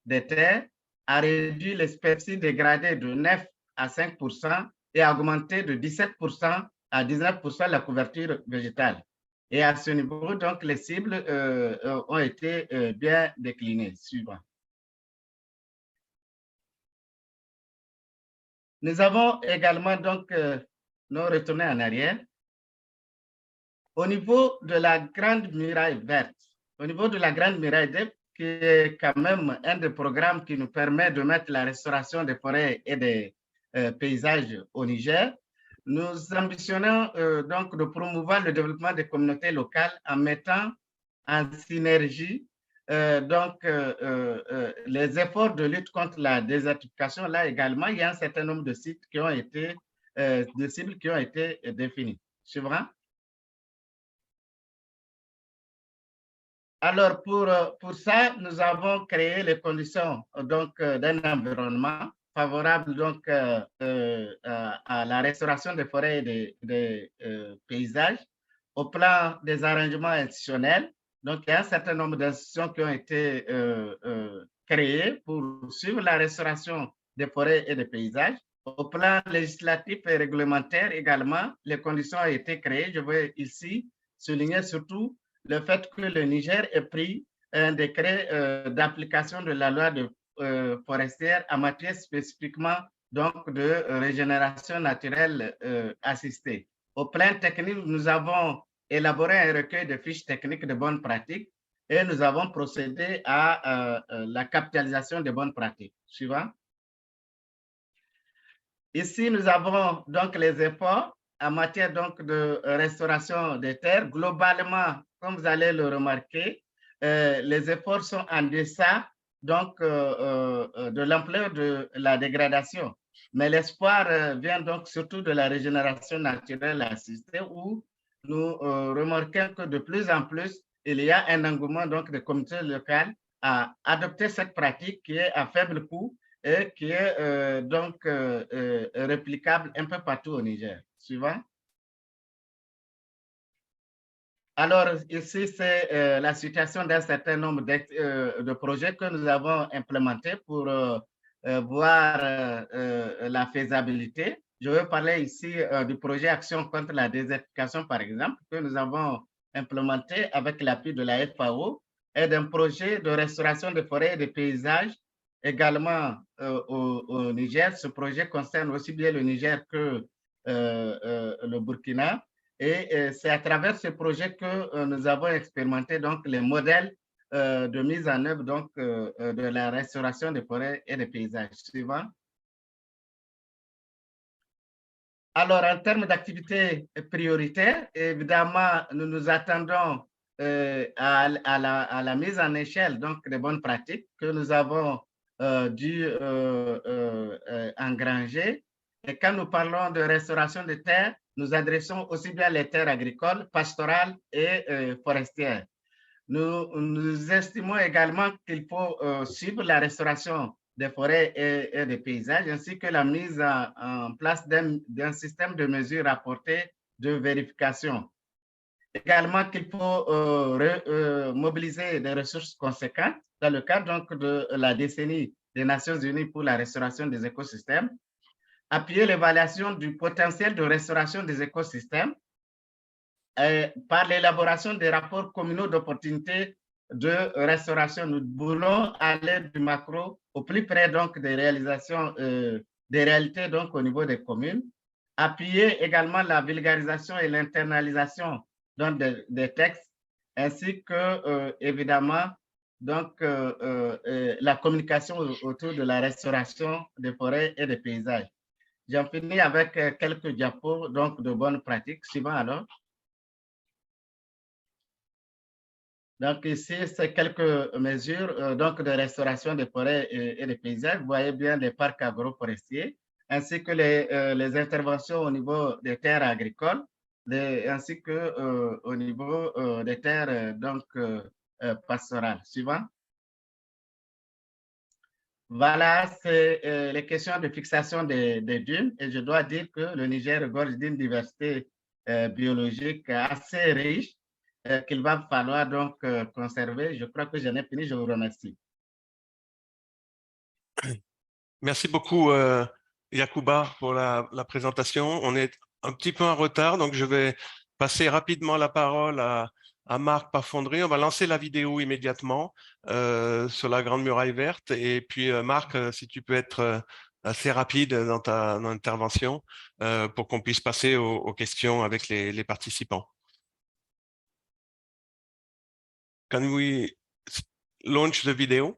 Speaker 12: des terres, à réduire les superficies dégradées de 9 à 5% et à augmenter de 17% à 19% la couverture végétale. Et à ce niveau, donc, les cibles ont été bien déclinées. Suivant. Nous avons également donc nous retourné en arrière. Au niveau de la Grande Muraille verte, au niveau de la Grande Muraille verte, qui est quand même un des programmes qui nous permet de mettre la restauration des forêts et des paysages au Niger, nous ambitionnons donc de promouvoir le développement des communautés locales en mettant en synergie les efforts de lutte contre la désertification. Là également, il y a un certain nombre de sites qui ont été, de cibles qui ont été définies. Suivant. Alors, pour ça, nous avons créé les conditions d'un environnement favorable donc, à la restauration des forêts et des paysages au plan des arrangements institutionnels. Donc, il y a un certain nombre d'institutions qui ont été créées pour suivre la restauration des forêts et des paysages. Au plan législatif et réglementaire également, les conditions ont été créées. Je veux ici souligner surtout le fait que le Niger ait pris un décret d'application de la loi forestière en matière spécifiquement donc, de régénération naturelle assistée. Au plan technique, nous avons élaboré un recueil de fiches techniques de bonnes pratiques et nous avons procédé à la capitalisation des bonnes pratiques. Suivant. Ici, nous avons donc les efforts en matière donc de restauration des terres. Globalement, comme vous allez le remarquer, les efforts sont en deçà donc, de l'ampleur de la dégradation. Mais l'espoir vient donc surtout de la régénération naturelle assistée où nous remarquons que de plus en plus, il y a un engouement donc des communautés locales à adopter cette pratique qui est à faible coût et qui est donc réplicable un peu partout au Niger. Suivant. Alors, ici, c'est la situation d'un certain nombre de projets que nous avons implémentés pour voir la faisabilité. Je veux parler ici du projet Action contre la désertification, par exemple, que nous avons implémenté avec l'appui de la FAO, et d'un projet de restauration des forêts et des paysages également au Niger. Ce projet concerne aussi bien le Niger que le Burkina. Et c'est à travers ce projet que nous avons expérimenté donc les modèles de mise en œuvre donc, de la restauration des forêts et des paysages. Suivant. Alors, en termes d'activités prioritaires, évidemment, nous nous attendons à la mise en échelle donc, des bonnes pratiques que nous avons dû engranger. Et quand nous parlons de restauration des terres, nous adressons aussi bien les terres agricoles, pastorales et forestières. Nous estimons également qu'il faut suivre la restauration des forêts et des paysages, ainsi que la mise en place d'un système de mesures rapportées de vérification. Également qu'il faut mobiliser des ressources conséquentes dans le cadre donc, de la décennie des Nations Unies pour la restauration des écosystèmes, appuyer l'évaluation du potentiel de restauration des écosystèmes par l'élaboration des rapports communaux d'opportunités de restauration. Nous voulons aller du macro au plus près donc des réalisations, des réalités donc au niveau des communes, appuyer également la vulgarisation et l'internalisation des textes, ainsi que évidemment donc la communication autour de la restauration des forêts et des paysages. J'en finis avec quelques diapos donc de bonnes pratiques. Suivant alors. Donc ici, c'est quelques mesures donc de restauration des forêts et des paysages. Vous voyez bien les parcs agroforestiers, ainsi que les interventions au niveau des terres agricoles, ainsi que au niveau des terres donc pastorales. Suivant. Voilà, c'est les questions de fixation des dunes. Et je dois dire que le Niger regorge d'une diversité biologique assez riche qu'il va falloir donc conserver. Je crois que j'en ai fini. Je vous remercie.
Speaker 1: Merci beaucoup, Yacouba, pour la présentation. On est un petit peu en retard, donc je vais passer rapidement la parole à Marc Parfondry. On va lancer la vidéo immédiatement sur la Grande Muraille Verte. Et puis, Marc, si tu peux être assez rapide dans ta intervention pour qu'on puisse passer aux questions avec les participants. Can we launch the video?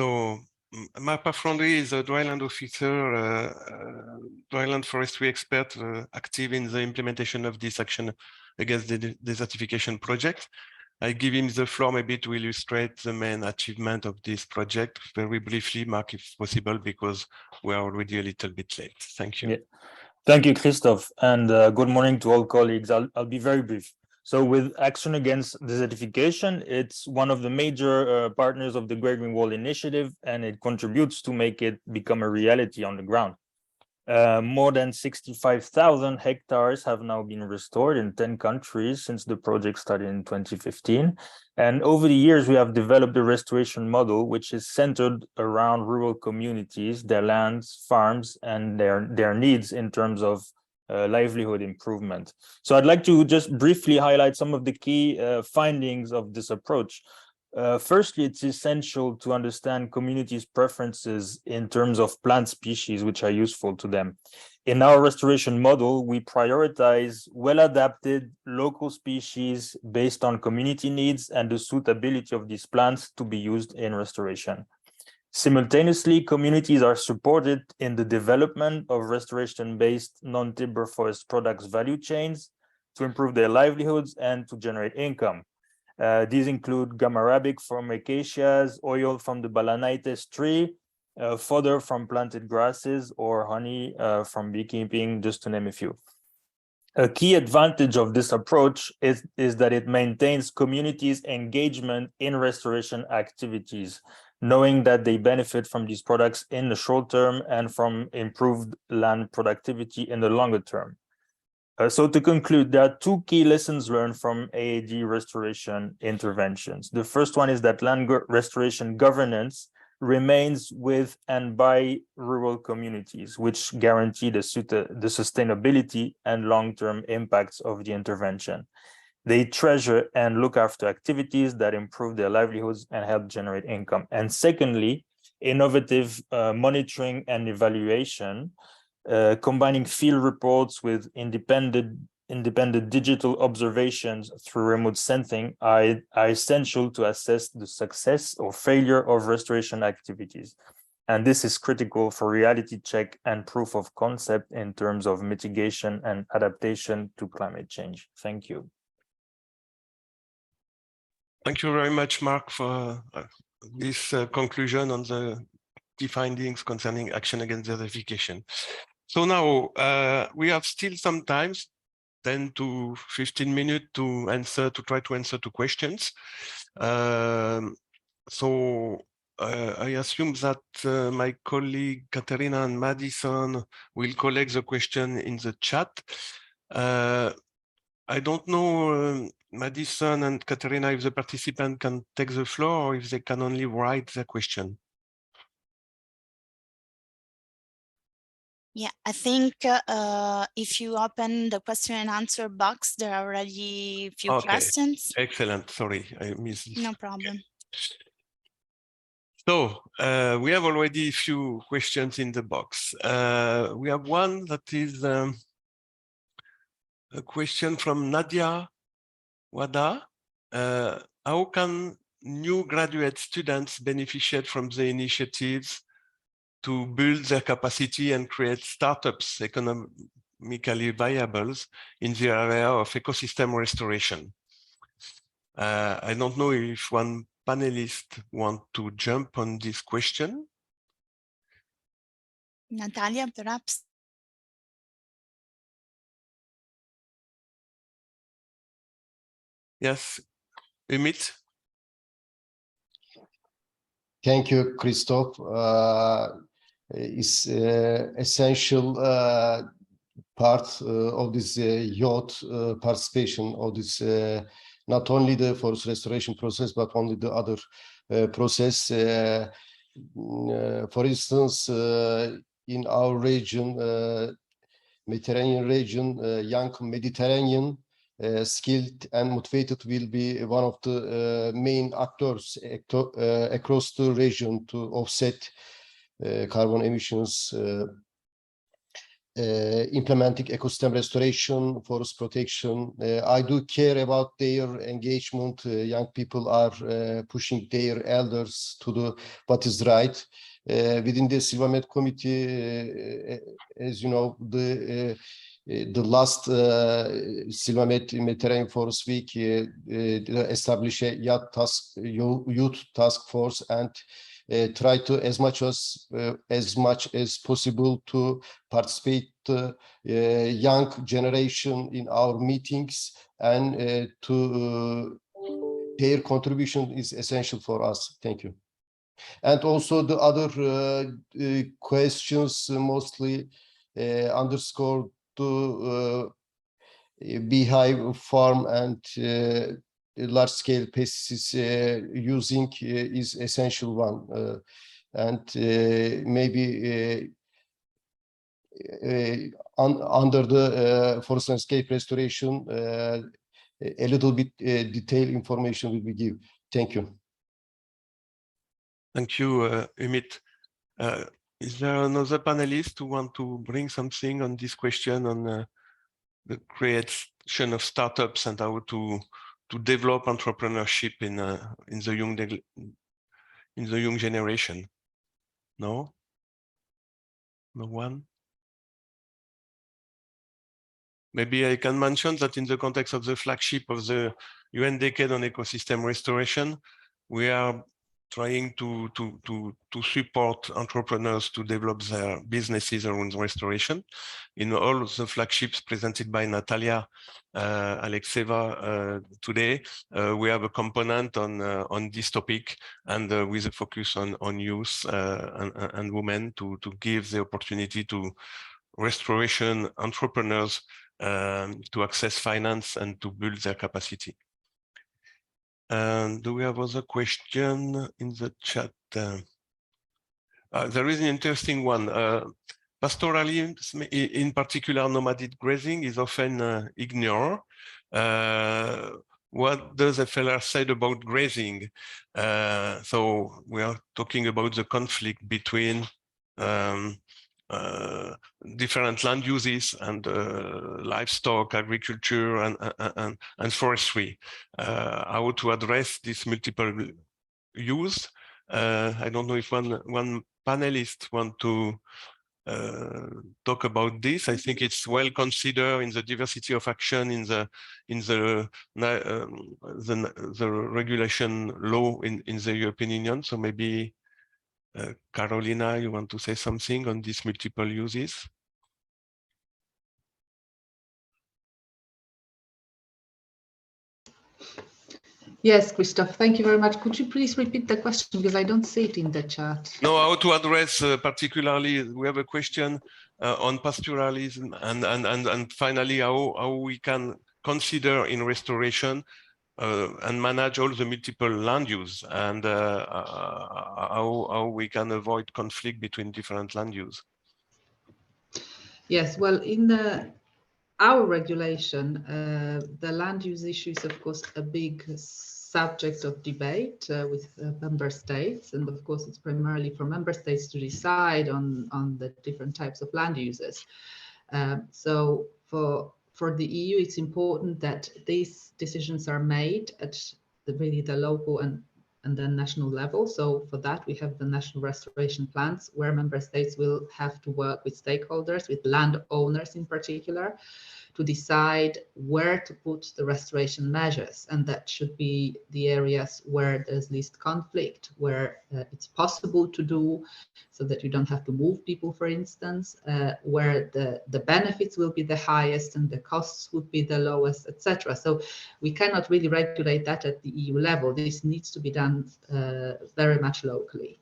Speaker 1: So Marc Parfondry is a dryland officer, dryland forestry expert, active in the implementation of this action against the desertification project. I give him the floor maybe to illustrate the main achievement of this project very briefly, Marc, if possible, because we are already a little bit late. Thank you.
Speaker 13: Yeah. Thank you, Christophe, and good morning to all colleagues. I'll be very brief. So with Action Against Desertification, it's one of the major partners of the Great Green Wall Initiative, and it contributes to make it become a reality on the ground. More than 65,000 hectares have now been restored in 10 countries since the project started in 2015. And over the years, we have developed a restoration model, which is centered around rural communities, their lands, farms, and their needs in terms of livelihood improvement. So I'd like to just briefly highlight some of the key findings of this approach. Firstly, it's essential to understand communities' preferences in terms of plant species which are useful to them. In our restoration model, we prioritize well-adapted local species based on community needs and the suitability of these plants to be used in restoration. Simultaneously, communities are supported in the development of restoration-based non-timber forest products value chains to improve their livelihoods and to generate income. These include gum arabic from acacias, oil from the balanites tree, fodder from planted grasses, or honey from beekeeping, just to name a few. A key advantage of this approach is that it maintains communities' engagement in restoration activities, knowing that they benefit from these products in the short term and from improved land productivity in the longer term. So to conclude, there are two key lessons learned from AAD restoration interventions. The first one is that land restoration governance remains with and by rural communities, which guarantee the sustainability and long-term impacts of the intervention. They treasure and look after activities that improve their livelihoods and help generate income. And secondly, innovative monitoring and evaluation, combining field reports with independent digital observations through remote sensing are essential to assess the success or failure of restoration activities. And this is critical for reality check and proof of concept in terms of mitigation and adaptation to climate change. Thank you.
Speaker 1: Thank you very much, Marc, for this conclusion on the key findings concerning action against desertification. So now we have still some time, 10 to 15 minutes to try to answer to questions. So I assume that my colleague Katerina and Madison will collect the question in the chat. I don't know, Madison and Katerina, if the participant can take the floor or if they can only write the question.
Speaker 14: Yeah, I think if you open the question and answer box, there are already a few questions.
Speaker 1: Excellent. Sorry, I missed this.
Speaker 14: No problem.
Speaker 1: So we have already a few questions in the box. We have one that is a question from Nadia Wada. How can new graduate students benefit from the initiatives to build their capacity and create startups economically viable in the area of ecosystem restoration? I don't know if one panelist wants to jump on this question.
Speaker 14: Natalia, perhaps.
Speaker 1: Yes, Ümit.
Speaker 11: Thank you, Christophe. It's essential part of this youth participation of this, not only the forest restoration process, but only the other process. For instance, in our region, Mediterranean region, young Mediterranean skilled and motivated will be one of the main actors across the region to offset carbon emissions. implementing ecosystem restoration, forest protection. I do care about their engagement. Young people are pushing their elders to do what is right. Within the Silva Med committee, as you know, the last Silva Mediterranean Forest Week established a youth task force and try to as much as possible to participate young generation in our meetings, and to their contribution is essential for us. Thank you. And also the other questions mostly underscore the beehive farm and large-scale pesticides using is essential one, and maybe under the forest landscape restoration, a little bit detailed information will be given. Thank you.
Speaker 1: Thank you, Ümit. Is there another panelist who want to bring something on this question on the creation of startups and how to develop entrepreneurship in the young generation? No? No one? Maybe I can mention that in the context of the flagship of the UN Decade on Ecosystem Restoration, we are trying to support entrepreneurs to develop their businesses around restoration. In all the flagships presented by Natalia, Alexeeva today, we have a component on this topic, and with a focus on youth and women to give the opportunity to restoration entrepreneurs to access finance and to build their capacity. Do we have other question in the chat? There is an interesting one. Pastoralism, in particular nomadic grazing, is often ignored. What does FLR say about grazing? So we are talking about the conflict between different land uses and livestock, agriculture, and forestry. How to address this multiple use? I don't know if one panelist want to talk about this. I think it's well considered in the diversity of action in the regulation law in the European Union. So maybe Karolina, you want to say something on these multiple uses?
Speaker 6: Yes, Christoph, thank you very much. Could you please repeat the question, because I don't see it in the chat?
Speaker 1: No, how to address particularly, we have a question on pastoralism and finally how we can consider in restoration and manage all the multiple land use, and how we can avoid conflict between different land use.
Speaker 6: Yes, well, in our regulation, the land use issue is, of course, a big subject of debate with member states, and of course, it's primarily for member states to decide on the different types of land uses. So for the EU, it's important that these decisions are made at really the local and then national level. So for that, we have the national restoration plans, where member states will have to work with stakeholders, with landowners in particular, to decide where to put the restoration measures. And that should be the areas where there's least conflict, where it's possible to do, so that you don't have to move people, for instance, where the benefits will be the highest and the costs would be the lowest, etc. So we cannot really regulate that at the EU level. This needs to be done very much locally.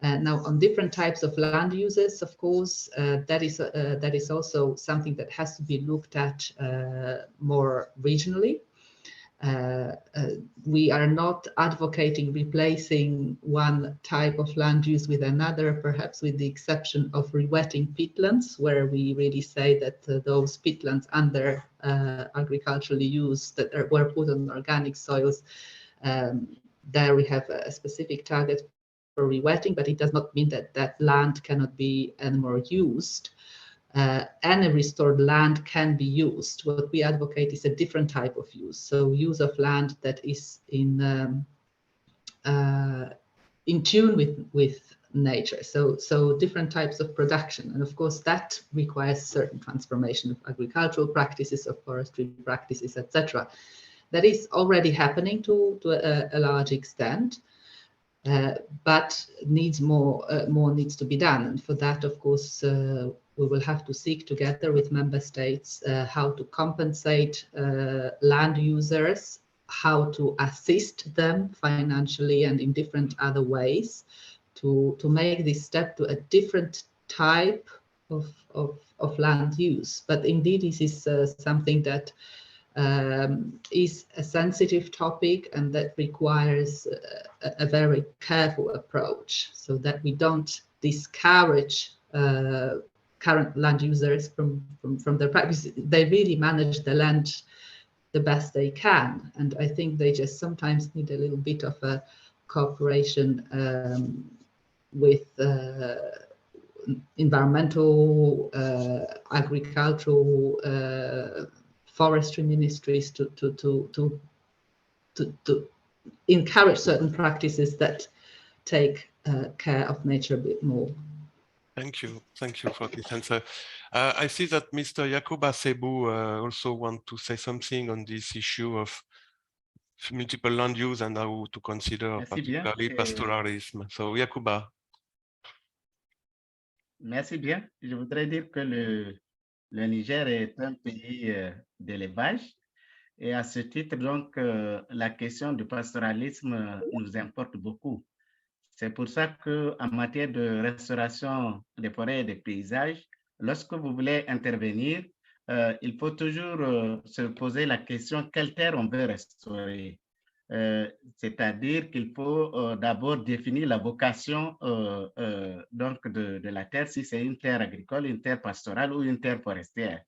Speaker 6: Now, on different types of land uses, of course, that is also something that has to be looked at more regionally. We are not advocating replacing one type of land use with another, perhaps with the exception of rewetting peatlands, where we really say that those peatlands under agricultural use that were put on organic soils, there we have a specific target for rewetting, but it does not mean that that land cannot be anymore used. any restored land can be used. What we advocate is a different type of use. So use of land that is in tune with nature. So different types of production. And of course, that requires certain transformation of agricultural practices, of forestry practices, etc. That is already happening to a large extent. But needs more needs to be done, and for that, of course, we will have to seek together with member states how to compensate land users, how to assist them financially and in different other ways to make this step to a different type of land use. But indeed, this is something that is a sensitive topic and that requires a very careful approach so that we don't discourage current land users from their practice. They really manage the land the best they can, and I think they just sometimes need a little bit of a cooperation with environmental, agricultural, forestry ministries to encourage certain practices that take care of nature a bit more.
Speaker 1: Thank you for this answer. I see that Mr. Yacouba Seybou also want to say something on this issue of multiple land use and how to consider particularly pastoralism. So Yacouba.
Speaker 12: Merci bien. Je voudrais dire que le Niger est un pays d'élevage et à ce titre, donc, la question du pastoralisme nous importe beaucoup. C'est pour ça qu'en matière de restauration des forêts et des paysages, lorsque vous voulez intervenir, il faut toujours se poser la question quelle terre on veut restaurer. C'est-à-dire qu'il faut d'abord définir la vocation donc de la terre, si c'est une terre agricole, une terre pastorale ou une terre forestière.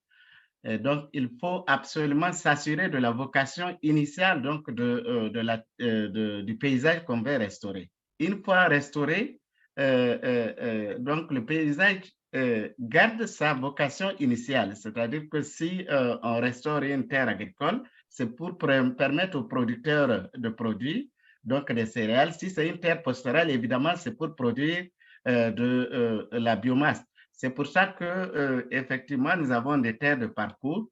Speaker 12: Donc, il faut absolument s'assurer de la vocation initiale donc du paysage qu'on veut restaurer. Une fois restauré, donc le paysage garde sa vocation initiale, c'est-à-dire que si on restaure une terre agricole, c'est pour permettre aux producteurs de produire donc des céréales. Si c'est une terre pastorale, évidemment, c'est pour produire de la biomasse. C'est pour ça que effectivement, nous avons des terres de parcours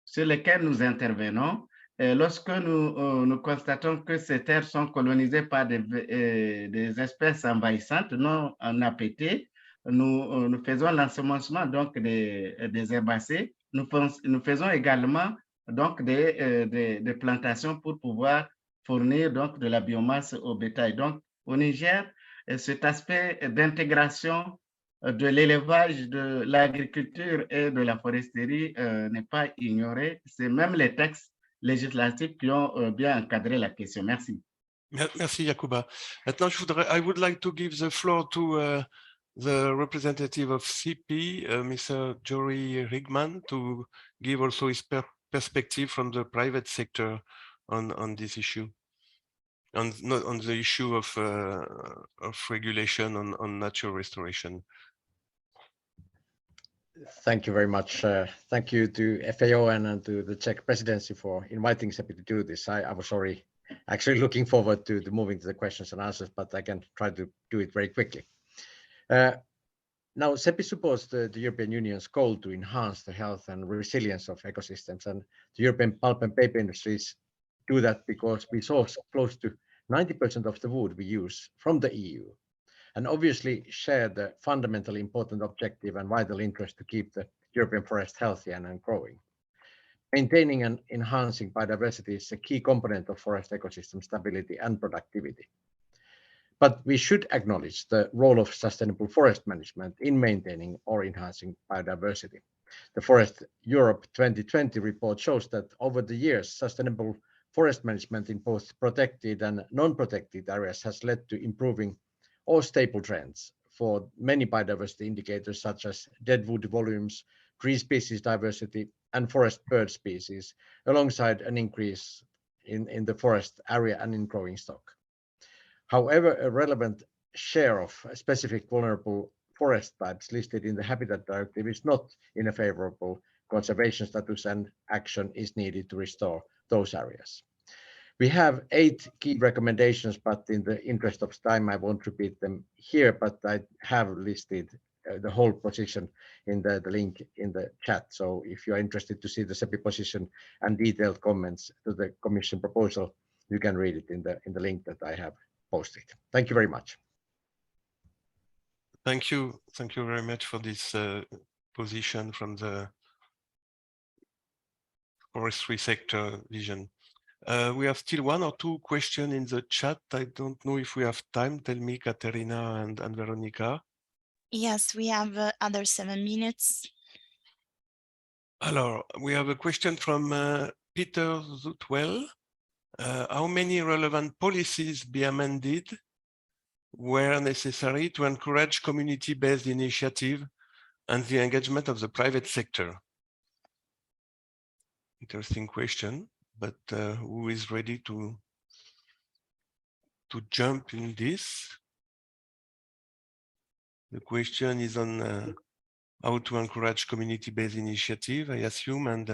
Speaker 12: sur lesquelles nous intervenons. Et lorsque nous constatons que ces terres sont colonisées par des espèces envahissantes non en appétées, nous faisons l'ensemencement donc des herbacées. Nous faisons également donc des plantations pour pouvoir fournir donc de la biomasse au bétail. Donc au Niger, cet aspect d'intégration de l'élevage, de l'agriculture et de la foresterie n'est pas ignoré. C'est même les textes législatifs qui ont bien encadré la question. Merci.
Speaker 1: Merci Yacouba. Maintenant, I would like to give the floor to the representative of CP, Mr. Jory Rigman, to give also his perspective from the private sector on this issue, on the issue of regulation on natural restoration.
Speaker 15: Thank you very much. Thank you to FAO and to the Czech Presidency for inviting CEPI to do this. I was already actually looking forward to moving to the questions and answers, but I can try to do it very quickly. Now, CEPI supports the European Union's goal to enhance the health and resilience of ecosystems, and the European pulp and paper industries do that because we source close to 90% of the wood we use from the EU, and obviously share the fundamentally important objective and vital interest to keep the European forest healthy and growing. Maintaining and enhancing biodiversity is a key component of forest ecosystem stability and productivity. But we should acknowledge the role of sustainable forest management in maintaining or enhancing biodiversity. The Forest Europe 2020 report shows that over the years, sustainable forest management in both protected and non-protected areas has led to improving or stable trends for many biodiversity indicators such as deadwood volumes, tree species diversity, and forest bird species, alongside an increase in the forest area and in growing stock. However, a relevant share of specific vulnerable forest types listed in the Habitat Directive is not in a favorable conservation status, and action is needed to restore those areas. We have 8 key recommendations, but in the interest of time, I won't repeat them here, but I have listed the whole position in the link in the chat. So if you're interested to see the SEPI position and detailed comments to the Commission proposal, you can read it in the link that I have posted. Thank you very much.
Speaker 1: Thank you very much for this position from the forestry sector vision. We have still 1 or 2 questions in the chat. I don't know if we have time. Tell me, Katerina and Veronica.
Speaker 14: Yes, we have other 7 minutes.
Speaker 1: Alors, we have a question from Peter Zutwell. How many relevant policies be amended where necessary to encourage community-based initiative and the engagement of the private sector? Interesting question, but who is ready to jump in this? The question is on how to encourage community-based initiative, I assume, and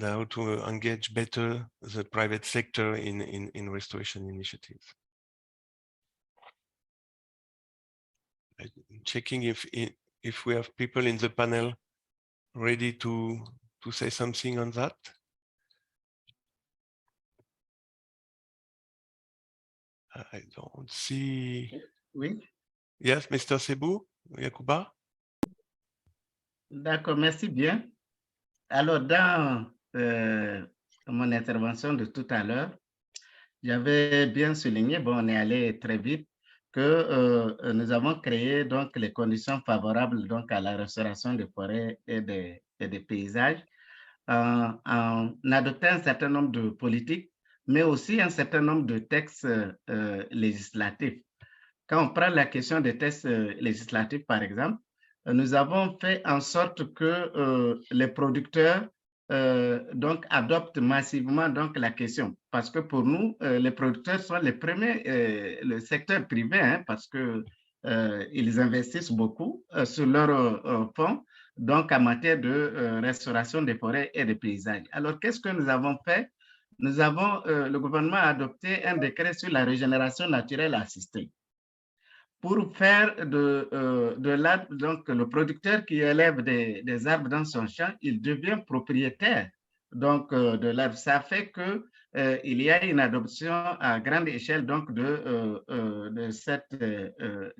Speaker 1: how to engage better the private sector in restoration initiatives. I'm checking if we have people in the panel ready to say something on that. I don't see.
Speaker 12: Oui.
Speaker 1: Yes, Mr. Seybou, Yacouba.
Speaker 12: D'accord, merci bien. Alors, dans mon intervention de tout à l'heure, j'avais bien souligné, bon, on est allé très vite, que nous avons créé donc les conditions favorables donc à la restauration des forêts et des paysages en adoptant un certain nombre de politiques, mais aussi un certain nombre de textes législatifs. Quand on prend la question des textes législatifs, par exemple, nous avons fait en sorte que les producteurs donc adoptent massivement donc la question, parce que pour nous, les producteurs sont les premiers, le secteur privé, hein, parce que ils investissent beaucoup sur leur fonds, donc en matière de restauration des forêts et des paysages. Alors, qu'est-ce que nous avons fait? Nous avons, le gouvernement a adopté un décret sur la régénération naturelle assistée. Pour faire de l'arbre, donc le producteur qui élève des arbres dans son champ, il devient propriétaire donc de l'arbre. Ça fait que il y a une adoption à grande échelle donc de cette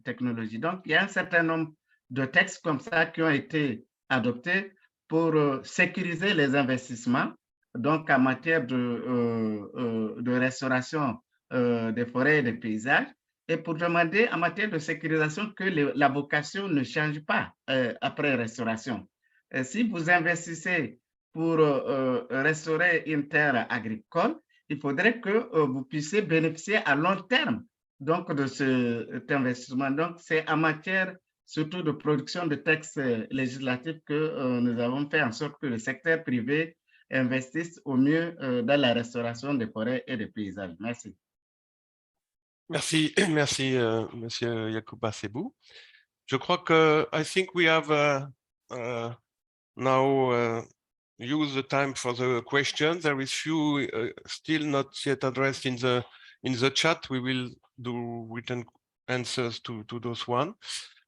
Speaker 12: technologie. Donc il y a un certain nombre de textes comme ça qui ont été adoptés pour sécuriser les investissements donc en matière de restauration des forêts et des paysages, et pour demander en matière de sécurisation que la vocation ne change pas après restauration. Si vous investissez pour restaurer une terre agricole, il faudrait que vous puissiez bénéficier à long terme donc, de cet investissement. Donc, c'est en matière surtout de production de textes législatifs que nous avons fait en sorte que le secteur privé investisse au mieux dans la restauration des forêts et des paysages. Merci.
Speaker 1: Merci, Monsieur Yacouba Seybou. Je crois que I think we have now used the time for the questions. There is few still not yet addressed in the chat. We will do written answers to those one.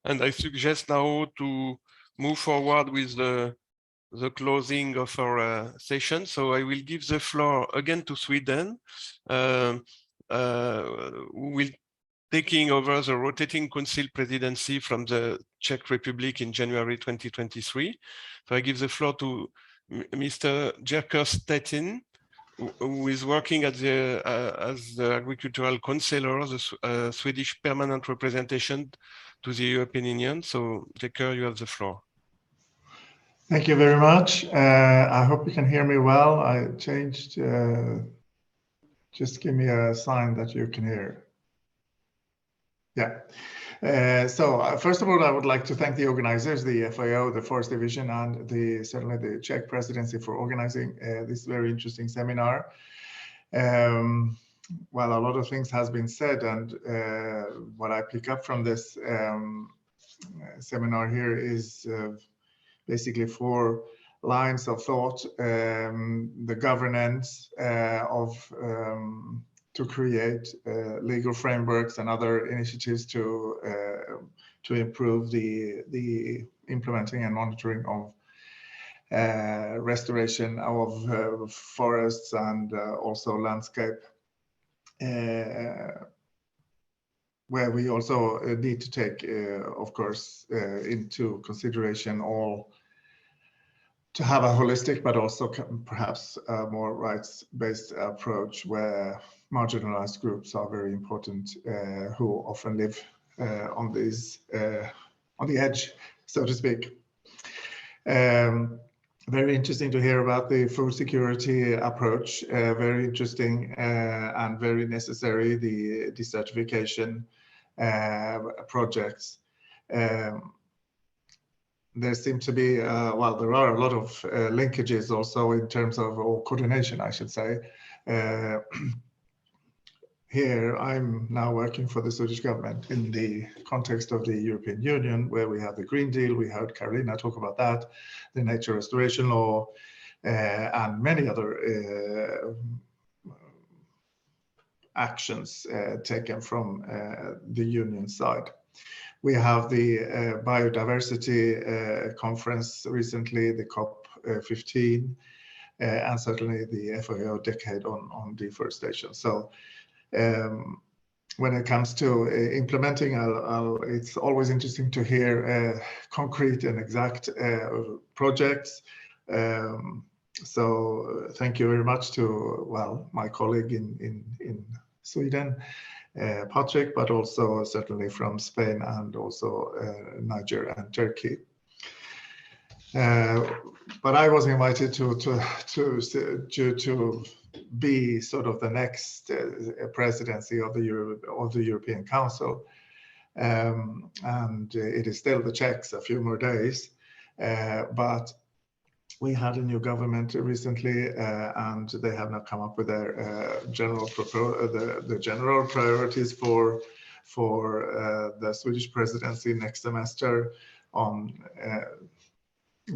Speaker 1: And I suggest now to move forward with the closing of our session. So I will give the floor again to Sweden. Who will taking over the rotating council presidency from the Czech Republic in January 2023. So I give the floor to Mr. Jerker Stettin, who is working at as the agricultural counselor, the Swedish permanent representation to the European Union. So Jerker, you have the floor.
Speaker 16: Thank you very much. I hope you can hear me well. I changed. Just give me a sign that you can hear. Yeah. So first of all, I would like to thank the organizers, the FAO, the Forest Division, and certainly the Czech Presidency for organizing this very interesting seminar. well, a lot of things has been said, and what I pick up from this seminar here is basically 4 lines of thought: the governance to create legal frameworks and other initiatives to improve the implementing and monitoring of restoration of forests and also landscape, where we also need to take, of course, into consideration to have a holistic, but also perhaps a more rights-based approach, where marginalized groups are very important, who often live on the edge, so to speak. Very interesting to hear about the food security approach. Very interesting and very necessary, the desertification projects. There seem to be, well, there are a lot of linkages also in terms of, or coordination, I should say. Here, I'm now working for the Swedish government in the context of the European Union, where we have the Green Deal. We heard Karolina talk about that, the nature restoration law, and many other actions taken from the union side. We have the biodiversity conference recently, the COP15, and certainly the FAO decade on deforestation. So when it comes to implementing, it's always interesting to hear concrete and exact projects. So thank you very much to, well, my colleague in Sweden, Patrik, but also certainly from Spain and also Niger and Turkey. But I was invited to be sort of the next presidency of the European Council, and it is still the Czechs, a few more days, but we had a new government recently, and they have now come up with their general priorities for the Swedish presidency next semester, on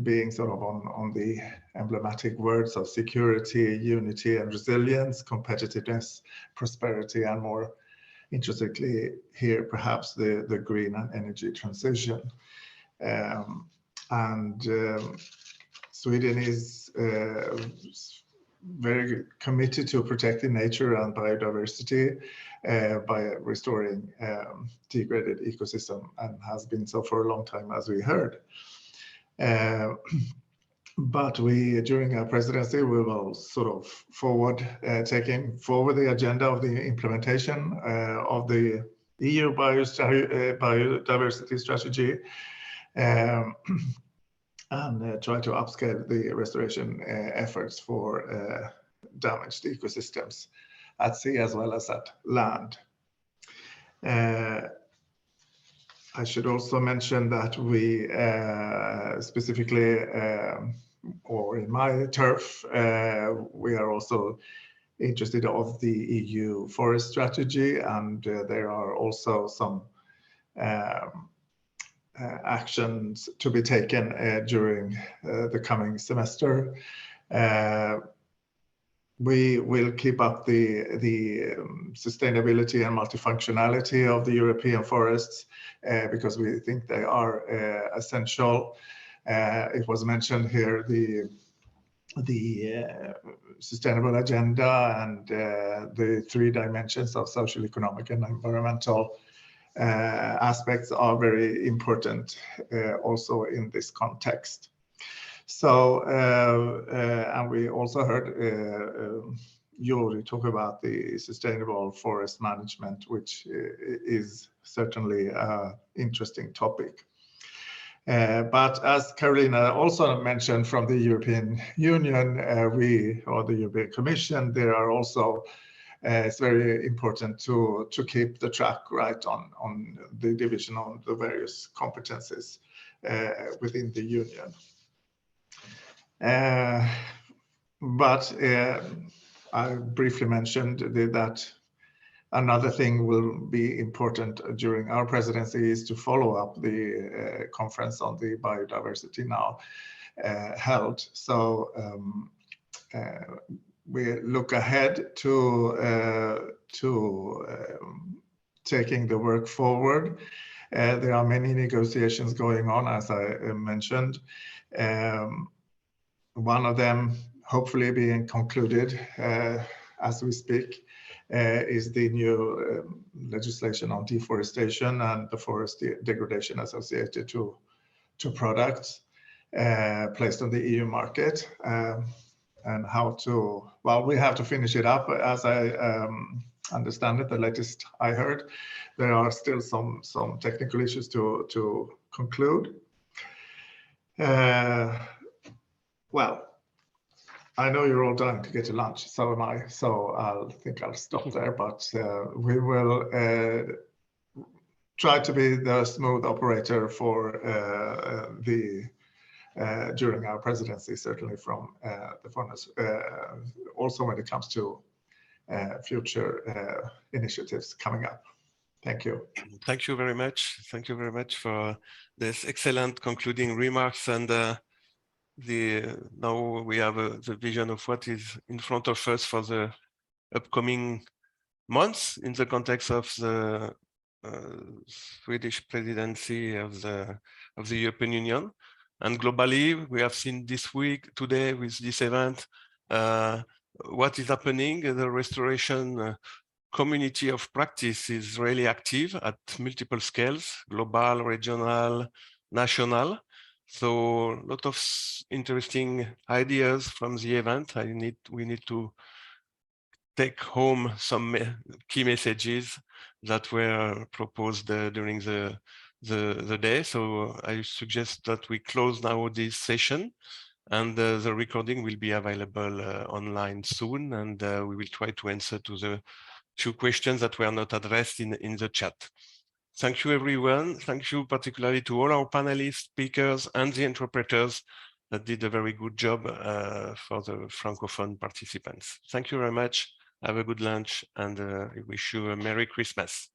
Speaker 16: being sort of on the emblematic words of security, unity, and resilience, competitiveness, prosperity, and more interestingly here, perhaps the green and energy transition. Sweden is very committed to protecting nature and biodiversity by restoring degraded ecosystem, and has been so for a long time, as we heard. But during our presidency, we will sort of taking forward the agenda of the implementation of the EU biodiversity strategy, and try to upscale the restoration efforts for damaged ecosystems at sea as well as at land. I should also mention that we specifically, or in my turf, we are also interested of the EU forest strategy, and there are also some actions to be taken during the coming semester. We will keep up the sustainability and multifunctionality of the European forests, because we think they are essential. It was mentioned here, the sustainable agenda and the 3 dimensions of social, economic, and environmental aspects are very important also in this context. So, and we also heard Yuri talk about the sustainable forest management, which is certainly an interesting topic. But as Karolina also mentioned, from the European Union, or the European Commission, there are also, it's very important to keep the track right on the division on the various competences within the Union. But I briefly mentioned that Another thing will be important during our presidency is to follow up the conference on the biodiversity now held. So we look ahead to taking the work forward. There are many negotiations going on, as I mentioned. One of them hopefully being concluded as we speak is the new legislation on deforestation and the forest degradation associated to products placed on the EU market. And how to, well, we have to finish it up. As I understand it, the latest I heard, there are still some technical issues to conclude. Well, I know you're all dying to get to lunch, so am I. So I think I'll stop there, but we will try to be the smooth operator for during our presidency, certainly from the foreigners, also when it comes to future initiatives coming up. Thank you.
Speaker 1: Thank you very much. Thank you very much for this excellent concluding remarks. And now we have the vision of what is in front of us for the upcoming months in the context of the Swedish presidency of the European Union. And globally, we have seen this week, today with this event, what is happening. The restoration community of practice is really active at multiple scales, global, regional, national. So a lot of interesting ideas from the event. We need to take home some key messages that were proposed during the day. So I suggest that we close now this session, and the recording will be available online soon, and we will try to answer to the few questions that were not addressed in the chat. Thank you, everyone. Thank you particularly to all our panelists, speakers, and the interpreters that did a very good job for the Francophone participants. Thank you very much. Have a good lunch, and I wish you a Merry Christmas.